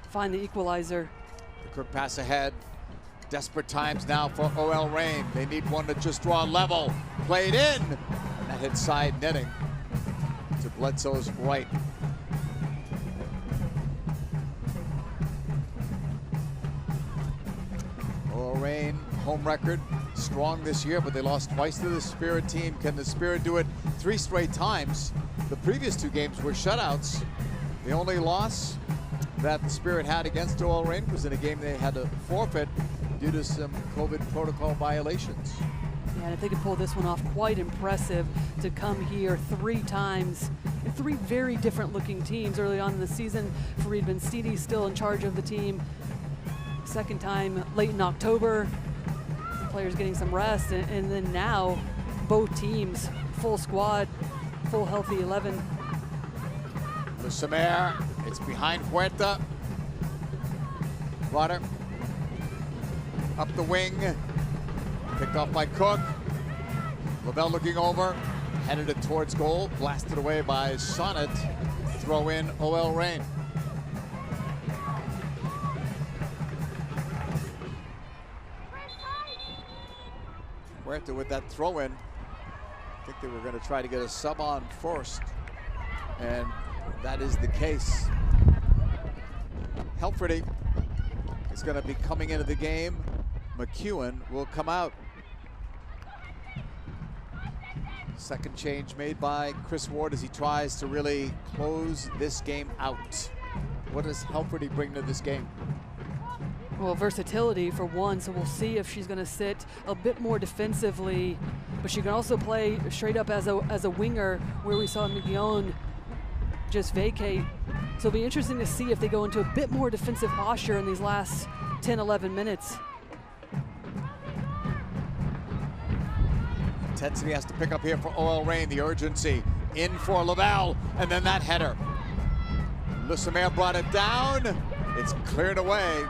find the equalizer. The quick pass ahead. Desperate times now for OL Reign. They need one to just draw level. Played in, and that hit side netting to Bledsoe's right. OL Reign, home record, strong this year, but they lost twice to the Spirit team. Can the Spirit do it 3 straight times? The previous 2 games were shutouts. The only loss that the Spirit had against OL Reign was in a game they had to forfeit due to some COVID protocol violations. Yeah, and if they could pull this one off, quite impressive to come here 3 times. 3 very different looking teams early on in the season. Farid Ben-Stidi still in charge of the team. Second time late in October, players getting some rest, and then now both teams, full squad, full healthy 11. Le Sommer, it's behind Huerta. Water up the wing, picked off by Cook. Lavelle looking over, headed it towards goal, blasted away by Sonnet. Throw in OL Reign. Huerta with that throw in. I think they were going to try to get a sub on first, and that is the case. Helferty is going to be coming into the game. McEwen will come out. Second change made by Chris Ward as he tries to really close this game out. What does Helferty bring to this game? Well, versatility for one, so we'll see if she's going to sit a bit more defensively, but she can also play straight up as a winger, where we saw McGeown just vacate. So it'll be interesting to see if they go into a bit more defensive posture in these last 10, 11 minutes. Intensity has to pick up here for OL Reign. The urgency in for Lavelle, and then that header. Le Sommer brought it down. It's cleared away.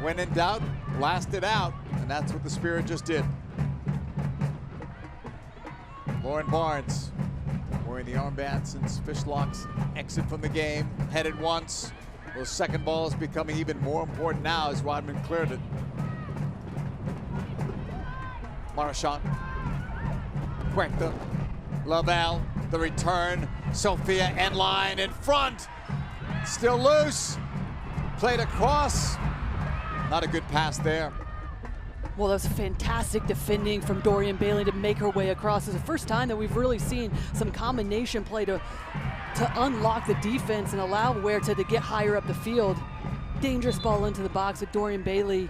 When in doubt, blast it out, and that's what the Spirit just did. Lauren Barnes wearing the armbands and fishlocks, exit from the game, headed once. Those second balls becoming even more important now as Rodman cleared it. Marchand, Huerta, Lavelle, the return, Sophia end line in front, still loose, played across. Not a good pass there. Well, that was fantastic defending from Dorian Bailey to make her way across. It's the first time that we've really seen some combination play to unlock the defense and allow Huerta to get higher up the field. Dangerous ball into the box with Dorian Bailey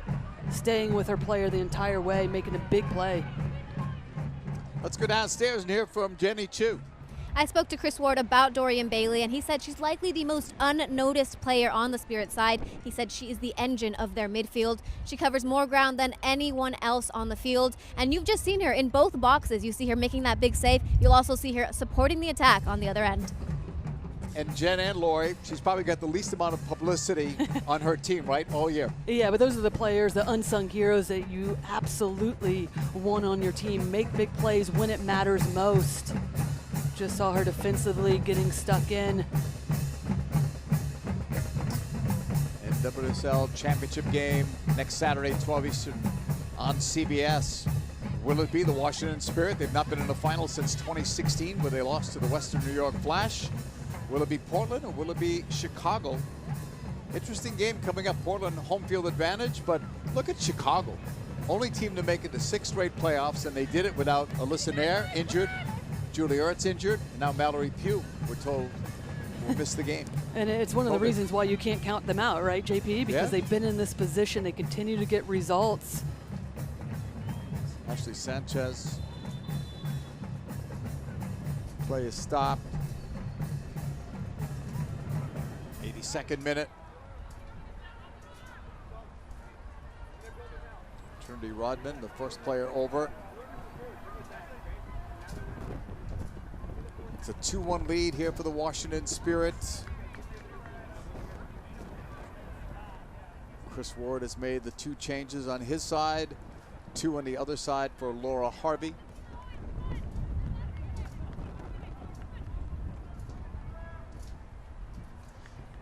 staying with her player the entire way, making a big play. Let's go downstairs and hear from Jenny Chu. I spoke to Chris Ward about Dorian Bailey, and he said she's likely the most unnoticed player on the Spirit side. He said she is the engine of their midfield. She covers more ground than anyone else on the field, and you've just seen her in both boxes. You see her making that big save. You'll also see her supporting the attack on the other end. And Jen and Lori, she's probably got the least amount of publicity on her team, right, all year. Yeah, but those are the players, the unsung heroes that you absolutely want on your team. Make big plays when it matters most. Just saw her defensively getting stuck in. NWSL championship game next Saturday, 12 Eastern on CBS. Will it be the Washington Spirit? They've not been in the final since 2016, where they lost to the Western New York Flash. Will it be Portland, or will it be Chicago? Interesting game coming up. Portland home field advantage, but look at Chicago. Only team to make it to 6 straight playoffs, and they did it without Alyssa Nair injured, Julie Ertz injured, and now Mallory Pugh, we're told, will miss the game. And it's one of the reasons why you can't count them out, right, JP? Because they've been in this position. They continue to get results. National Ashley Sanchez. Play is stopped. 82nd minute. Trinity Rodman, the first player over. It's a 2-1 lead here for the Washington Spirit. Chris Ward has made the 2 changes on his side, 2 on the other side for Laura Harvey.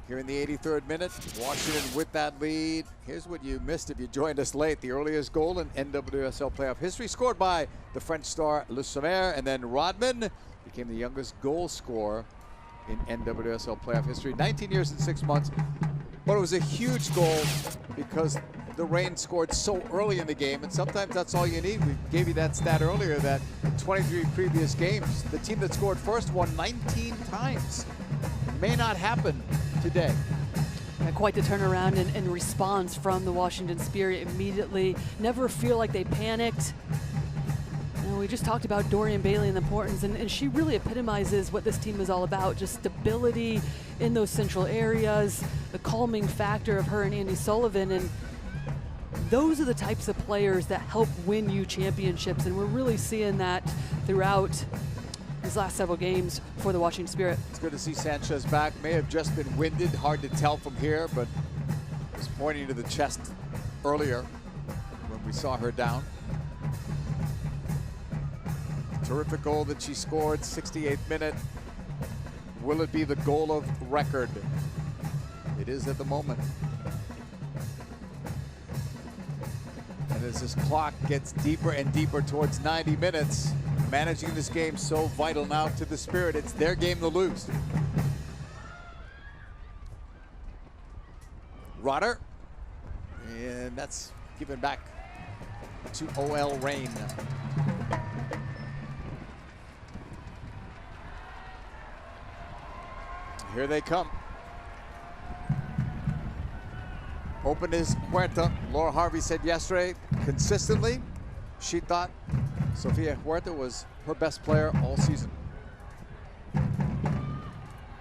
Here in the 83rd minute, Washington with that lead. Here's what you missed if you joined us late. The earliest goal in NWSL playoff history, scored by the French star Le Sommer, and then Rodman became the youngest goal scorer in NWSL playoff history. 19 years and 6 months, but it was a huge goal because the Reign scored so early in the game, and sometimes that's all you need. We gave you that stat earlier that in 23 previous games, the team that scored first won 19 times. May not happen today. Yeah, quite the turnaround and response from the Washington Spirit immediately. Never feel like they panicked. You know, we just talked about Dorian Bailey and the importance, and she really epitomizes what this team is all about. Just stability in those central areas, the calming factor of her and Andy Sullivan, and those are the types of players that help win you championships, and we're really seeing that throughout these last several games for the Washington Spirit. It's good to see Sanchez back. May have just been winded, hard to tell from here, but was pointing to the chest earlier when we saw her down. Terrific goal that she scored, 68th minute. Will it be the goal of record? It is at the moment. And as this clock gets deeper and deeper towards 90 minutes, managing this game so vital now to the Spirit. It's their game to lose. Rodder, and that's given back to OL Reign. Here they come. Open is Huerta. Laura Harvey said yesterday, consistently, she thought Sofia Huerta was her best player all season.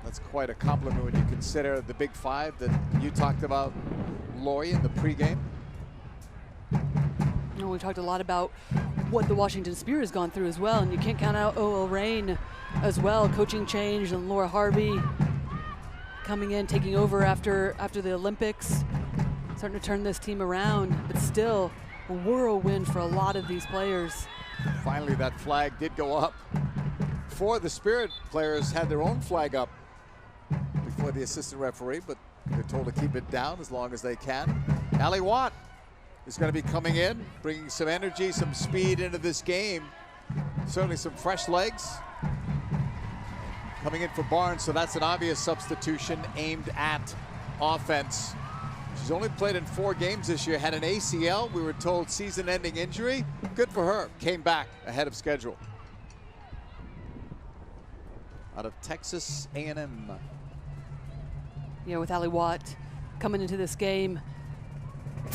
That's quite a compliment when you consider the big 5 that you talked about, Lori, in the pregame. You know, we talked a lot about what the Washington Spirit has gone through as well, and you can't count out OL Reign as well. Coaching change and Laura Harvey coming in, taking over after the Olympics, starting to turn this team around, but still a whirlwind for a lot of these players. Finally, that flag did go up. 4 of the Spirit players had their own flag up before the assistant referee, but they're told to keep it down as long as they can. Ali Watt is going to be coming in, bringing some energy, some speed into this game. Certainly some fresh legs. Coming in for Barnes, so that's an obvious substitution aimed at offense. She's only played in 4 games this year, had an ACL, we were told season-ending injury. Good for her, came back ahead of schedule. Out of Texas A&M. You know, with Ali Watt coming into this game,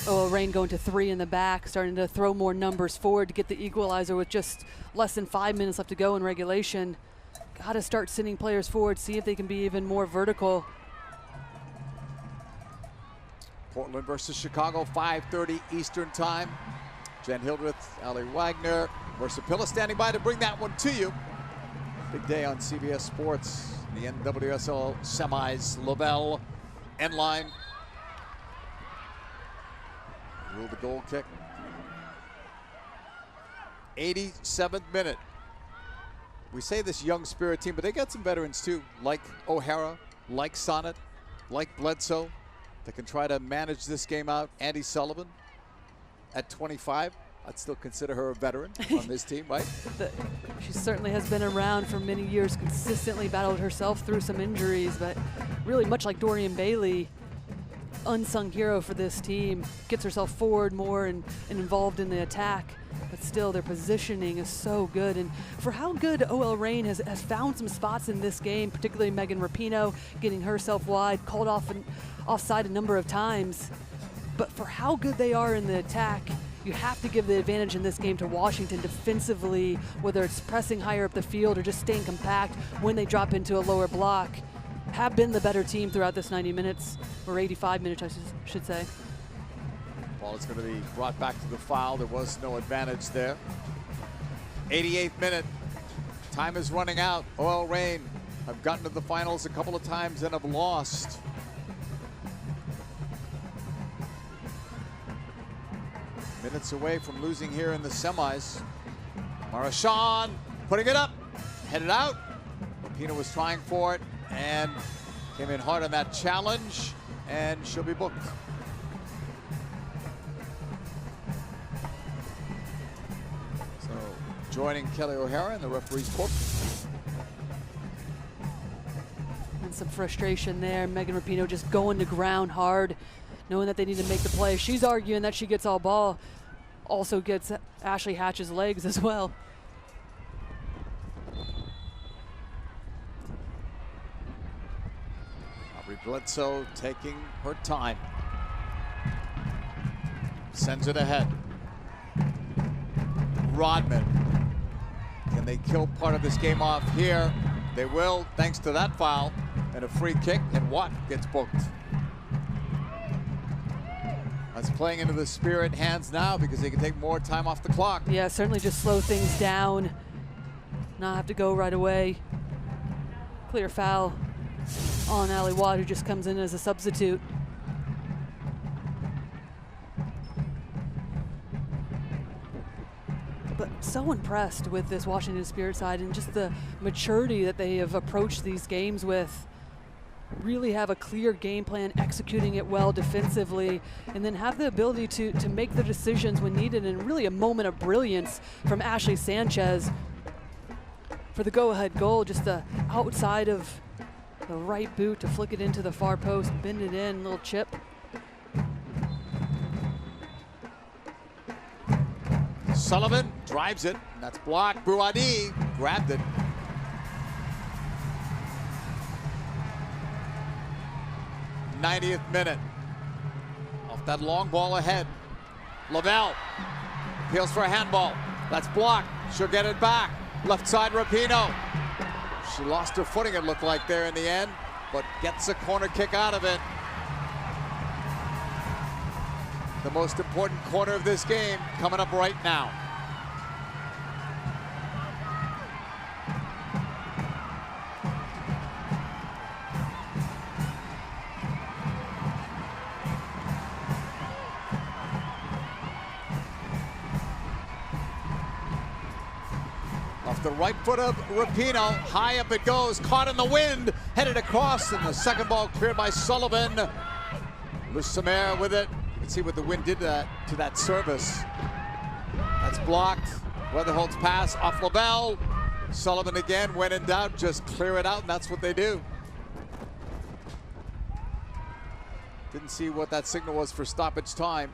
OL Reign going to 3 in the back, starting to throw more numbers forward to get the equalizer with just less than 5 minutes left to go in regulation. Got to start sending players forward, see if they can be even more vertical. Portland versus Chicago, 5:30 Eastern time. Jen Hildreth, Ali Wagner, Versapilla standing by to bring that one to you. Big day on CBS Sports. The NWSL semis, Lavelle, end line. Ruled the goal kick. 87th minute. We say this young Spirit team, but they got some veterans too, like O'Hara, like Sonnet, like Bledsoe, that can try to manage this game out. Andy Sullivan at 25. I'd still consider her a veteran on this team, right? She certainly has been around for many years, consistently battled herself through some injuries, but really much like Dorian Bailey, unsung hero for this team, gets herself forward more and involved in the attack, but still their positioning is so good. And for how good OL Reign has found some spots in this game, particularly Megan Rapinoe getting herself wide, called off and offside a number of times, but for how good they are in the attack you have to give the advantage in this game to Washington defensively, whether it's pressing higher up the field or just staying compact when they drop into a lower block. Have been the better team throughout this 90 minutes, or 85 minutes, I should say. Ball is going to be brought back to the foul. There was no advantage there. 88th minute. Time is running out. OL Reign have gotten to the finals a couple of times and have lost. Minutes away from losing here in the semis. Marchand putting it up, headed out. Rapinoe was trying for it and came in hard on that challenge, and she'll be booked. So joining Kelly O'Hara in the referee's book. And some frustration there. Megan Rapinoe just going to ground hard, knowing that they need to make the play. She's arguing that she gets all ball, also gets Ashley Hatch's legs as well. Aubrey Bledsoe taking her time. Sends it ahead. Rodman. Can they kill part of this game off here? They will, thanks to that foul and a free kick, and Watt gets booked. That's playing into the Spirit hands now because they can take more time off the clock. Yeah, certainly just slow things down. Not have to go right away. Clear foul on Allie Watt, who just comes in as a substitute. But so impressed with this Washington Spirit side and just the maturity that they have approached these games with. Really have a clear game plan, executing it well defensively, and then have the ability to make the decisions when needed, and really a moment of brilliance from Ashley Sanchez for the go-ahead goal, just the outside of the right boot to flick it into the far post, bend it in, little chip. Sullivan drives it, and that's blocked. Bouadi grabbed it. '90th minute. Off that long ball ahead. Lavelle appeals for a handball. That's blocked. She'll get it back. Left side, Rapinoe. She lost her footing, it looked like, there in the end, but gets a corner kick out of it. The most important corner of this game coming up right now. Off the right foot of Rapinoe, high up it goes, caught in the wind, headed across, and the second ball cleared by Sullivan. Lucimer with it. You can see what the wind did to that service. That's blocked. Weatherholt's pass off Lavelle. Sullivan again, when in doubt, just clear it out, and that's what they do. Didn't see what that signal was for stoppage time.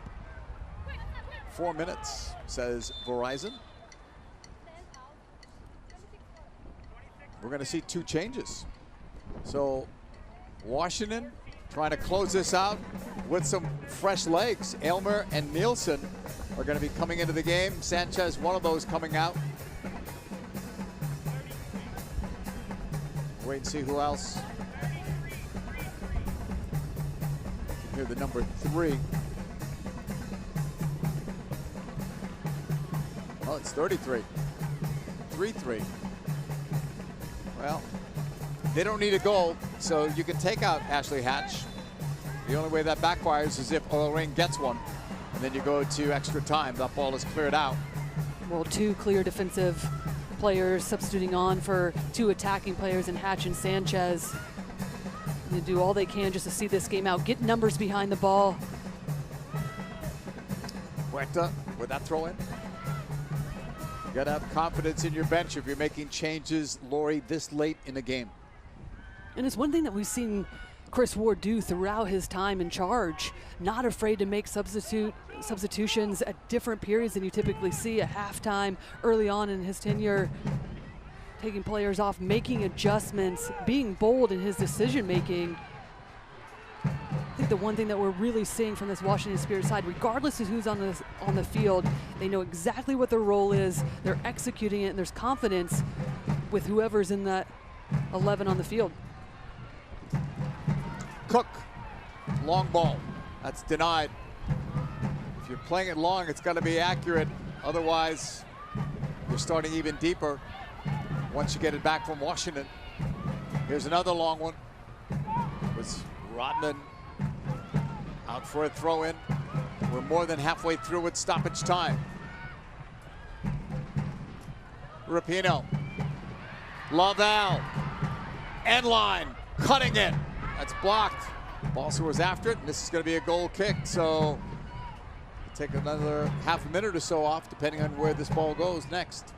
4 minutes, says Verizon. We're going to see 2 changes. So Washington trying to close this out with some fresh legs. Aylmer and Nielsen are going to be coming into the game. Sanchez, one of those, coming out. Wait and see who else. Here, the number 3. Oh, it's 33. 3-3. Well, they don't need a goal, so you can take out Ashley Hatch. The only way that backfires is if OL Reign gets one, and then you go to extra time. That ball is cleared out. Well, 2 clear defensive players substituting on for 2 attacking players in Hatch and Sanchez. And they do all they can just to see this game out, get numbers behind the ball. Huerta with that throw in. You got to have confidence in your bench if you're making changes, Lori, this late in a game. And it's one thing that we've seen Chris Ward do throughout his time in charge. Not afraid to make substitutions at different periods than you typically see at halftime, early on in his tenure. Taking players off, making adjustments, being bold in his decision making. I think the one thing that we're really seeing from this Washington Spirit side, regardless of who's on the field, they know exactly what their role is. They're executing it, and there's confidence with whoever's in that 11 on the field. Cook, long ball. That's denied. If you're playing it long, it's got to be accurate. Otherwise, you're starting even deeper once you get it back from Washington. Here's another long one. Was Rodman out for a throw-in. We're more than halfway through with stoppage time. Rapinoe. Laval. End line. Cutting it. That's blocked. Balser was after it, and this is going to be a goal kick, so take another half a minute or so off, depending on where this ball goes next.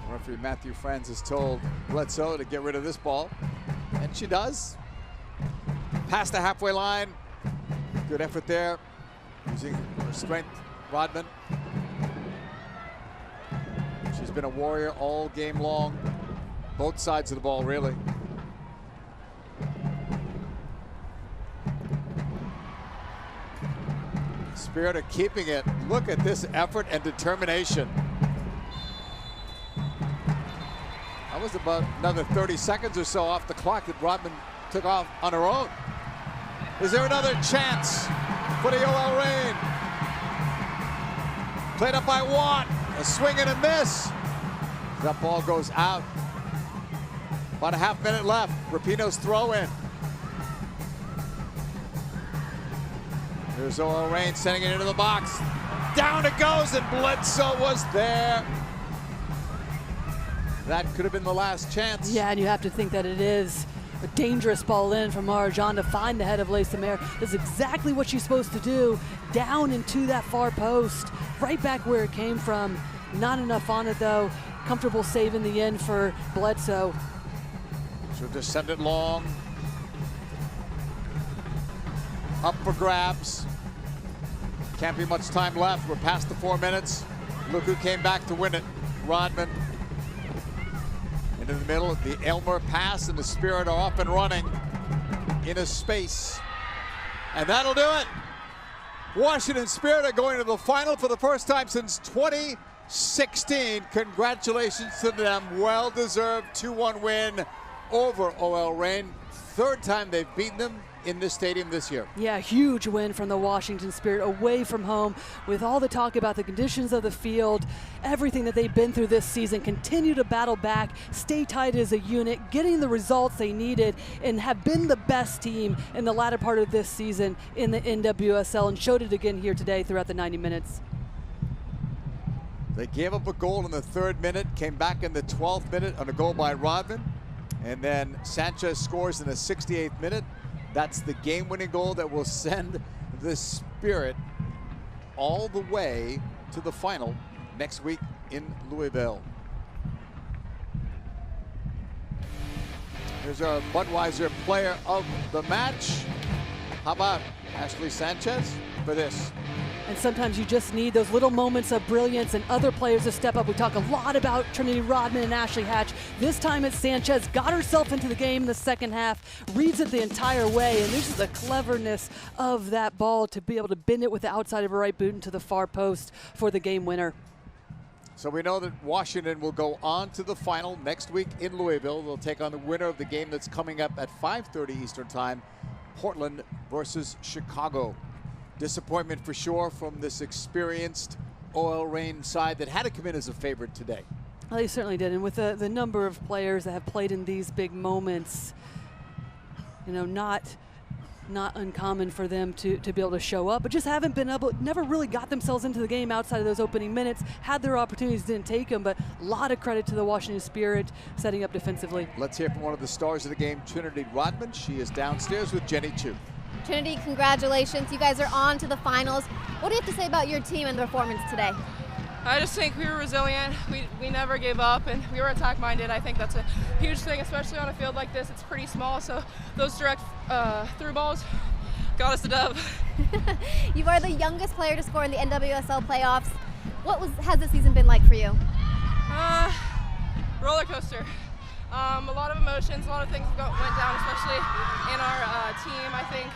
Referee Matthew Franz has told Bledsoe to get rid of this ball, and she does. Past the halfway line. Good effort there, using her strength, Rodman. She's been a warrior all game long, both sides of the ball, really. Spirit are keeping it. Look at this effort and determination. That was about another 30 seconds or so off the clock that Rodman took off on her own. Is there another chance for the OL Reign? Played up by Watt. A swing and a miss. That ball goes out. About a half minute left. Rapinoe's throw in. Here's OL Reign sending it into the box. Down it goes, and Bledsoe was there. That could have been the last chance. Yeah, and you have to think that it is. A dangerous ball in from Marajan to find the head of Lacey-Mayer. That's exactly what she's supposed to do. Down into that far post, right back where it came from. Not enough on it though. Comfortable save in the end for Bledsoe. She'll just send it long. Up for grabs. Can't be much time left. We're past the 4 minutes. Look who came back to win it. Rodman. Into the middle, the Elmer pass, and the Spirit are up and running in a space. And that'll do it. Washington Spirit are going to the final for the first time since 2016. Congratulations to them. Well-deserved 2-1 win over OL Reign. Third time they've beaten them in this stadium this year. Yeah, huge win from the Washington Spirit away from home. With all the talk about the conditions of the field, everything that they've been through this season, continue to battle back, stay tight as a unit, getting the results they needed, and have been the best team in the latter part of this season in the NWSL, and showed it again here today throughout the 90 minutes. They gave up a goal in the 3rd minute, came back in the 12th minute on a goal by Rodman, and then Sanchez scores in the 68th minute. That's the game-winning goal that will send the Spirit all the way to the final next week in Louisville. Here's our Budweiser player of the match. How about Ashley Sanchez for this? And sometimes you just need those little moments of brilliance and other players to step up. We talk a lot about Trinity Rodman and Ashley Hatch. This time it's Sanchez, got herself into the game in the second half, reads it the entire way, and this is the cleverness of that ball to be able to bend it with the outside of her right boot into the far post for the game winner. So we know that Washington will go on to the final next week in Louisville. They'll take on the winner of the game that's coming up at 5:30 Eastern Time, Portland versus Chicago. Disappointment for sure from this experienced OL Reign side that had to come in as a favorite today. Well, they certainly did, and with the number of players that have played in these big moments, you know, not uncommon for them to be able to show up, but just haven't been able, never really got themselves into the game outside of those opening minutes, had their opportunities, didn't take them, but a lot of credit to the Washington Spirit setting up defensively. Let's hear from one of the stars of the game, Trinity Rodman. She is downstairs with Jenny Chu. Trinity, congratulations. You guys are on to the finals. What do you have to say about your team and the performance today? I just think we were resilient. We never gave up, and we were attack-minded. I think that's a huge thing, especially on a field like this. It's pretty small, so those direct through balls got us the dub. You are the youngest player to score in the NWSL playoffs. Has the season been like for you? Roller coaster. A lot of emotions, a lot of things went down, especially in our team. I think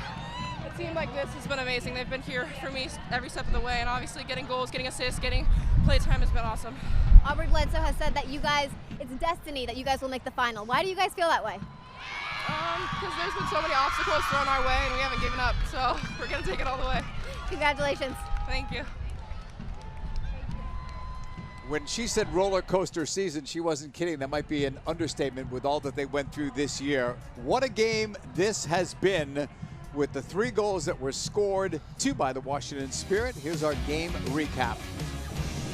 a team like this has been amazing. They've been here for me every step of the way, and obviously getting goals, getting assists, getting play time has been awesome. Aubrey Bledsoe has said that you guys, it's destiny that you guys will make the final. Why do you guys feel that way? Because there's been so many obstacles thrown our way, and we haven't given up, so we're going to take it all the way. Congratulations. Thank you. When she said roller coaster season, she wasn't kidding. That might be an understatement with all that they went through this year. What a game this has been with the 3 goals that were scored, 2 by the Washington Spirit. Here's our game recap.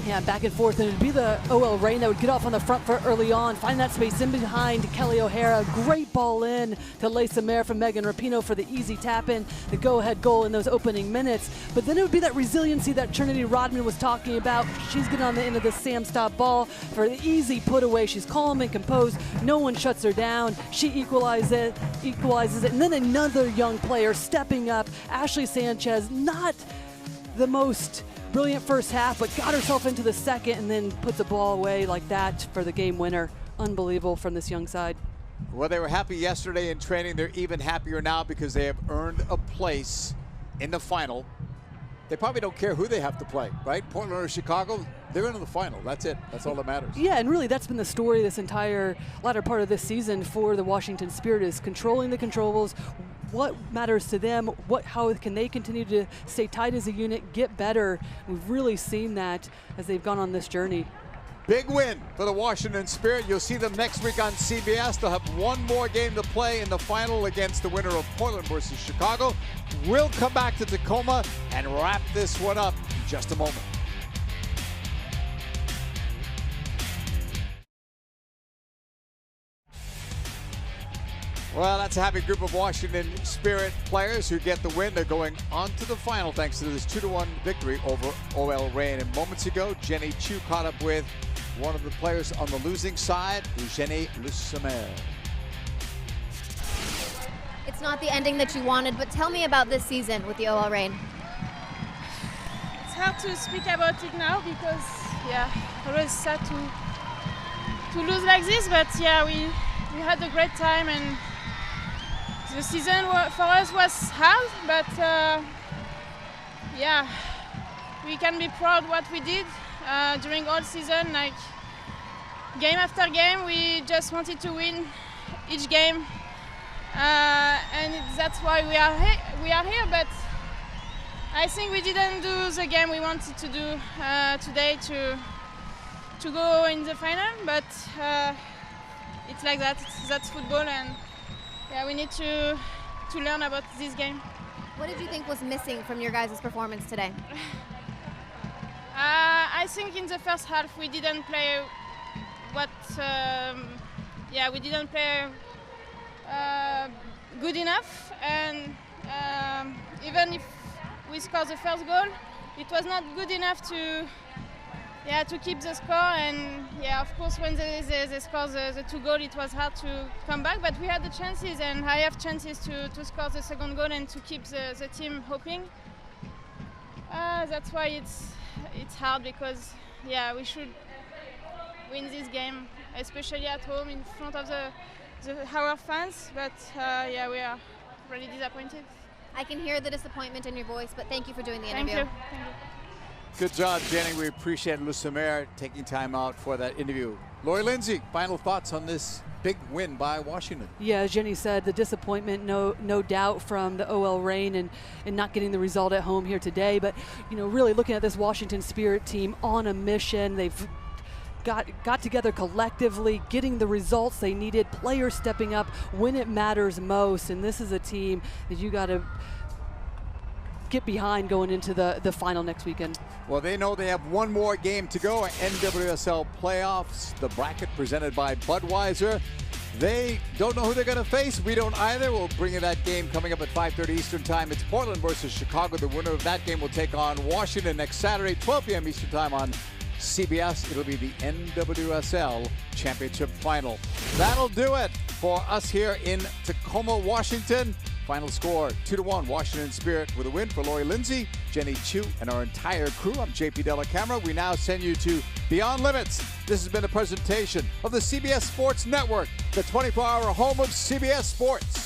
Yeah, back and forth, and it'd be the OL Reign that would get off on the front foot early on, find that space in behind Kelly O'Hara. Great ball in to Lisa Mayer from Megan Rapinoe for the easy tap-in, the go-ahead goal in those opening minutes. But then it would be that resiliency that Trinity Rodman was talking about. She's getting on the end of the Sam Stop ball for the easy put away. She's calm and composed. No one shuts her down. She equalizes it, and then another young player stepping up. Ashley Sanchez, not the most brilliant first half, but got herself into the second and then put the ball away like that for the game winner. Unbelievable from this young side. Well, they were happy yesterday in training. They're even happier now because they have earned a place in the final. They probably don't care who they have to play, right? Portland or Chicago, they're into the final. That's it. That's all that matters. Yeah, and really that's been the story this entire latter part of this season for the Washington Spirit, is controlling the controllables. What matters to them? How can they continue to stay tight as a unit, get better? We've really seen that as they've gone on this journey. Big win for the Washington Spirit. You'll see them next week on CBS. They'll have one more game to play in the final against the winner of Portland versus Chicago. We'll come back to Tacoma and wrap this one up in just a moment. Well, that's a happy group of Washington Spirit players who get the win. They're going on to the final thanks to this 2-1 victory over OL Reign. And moments ago, Jenny Chu caught up with one of the players on the losing side, Eugenie Lussemer. It's not the ending that you wanted, but tell me about this season with the OL Reign. It's hard to speak about it now because, yeah, always sad to lose like this, but yeah, we had a great time, and the season for us was hard, but yeah, we can be proud what we did during all season. Like game after game, we just wanted to win each game, and that's why we are here. But I think we didn't do the game we wanted to do today to go in the final. But it's like that. That's football, and yeah, we need to learn about this game. What did you think was missing from your guys' performance today? I think in the first half we didn't play we didn't play good enough, and even if we scored the first goal, it was not good enough to keep the score. And yeah, of course, when they scored the 2 goals, it was hard to come back, but we had the chances, and I have chances to score the second goal and to keep the team hoping. That's why it's hard, because yeah, we should win this game, especially at home in front of our fans, but yeah, we are really disappointed. I can hear the disappointment in your voice, but thank you for doing the interview. Thank you. Good job, Jenny. We appreciate Lussemer taking time out for that interview. Lori Lindsay, final thoughts on this big win by Washington? Yeah, as Jenny said, the disappointment, no doubt, from the OL Reign and not getting the result at home here today. But, you know, really looking at this Washington Spirit team on a mission. They've got together collectively, getting the results they needed, players stepping up when it matters most. And this is a team that you got to get behind going into the final next weekend. Well, they know they have one more game to go. NWSL playoffs, the bracket presented by Budweiser. They don't know who they're going to face. We don't either. We'll bring you that game coming up at 5:30 Eastern Time. It's Portland versus Chicago. The winner of that game will take on Washington next Saturday, 12 p.m. Eastern Time on CBS. It'll be the NWSL Championship Final. That'll do it for us here in Tacoma, Washington. Final score 2-1, Washington Spirit with a win for Lori Lindsay, Jenny Chu, and our entire crew. I'm JP Della Camera. We now send you to Beyond Limits. This has been a presentation of the CBS Sports Network, the 24-hour home of CBS Sports.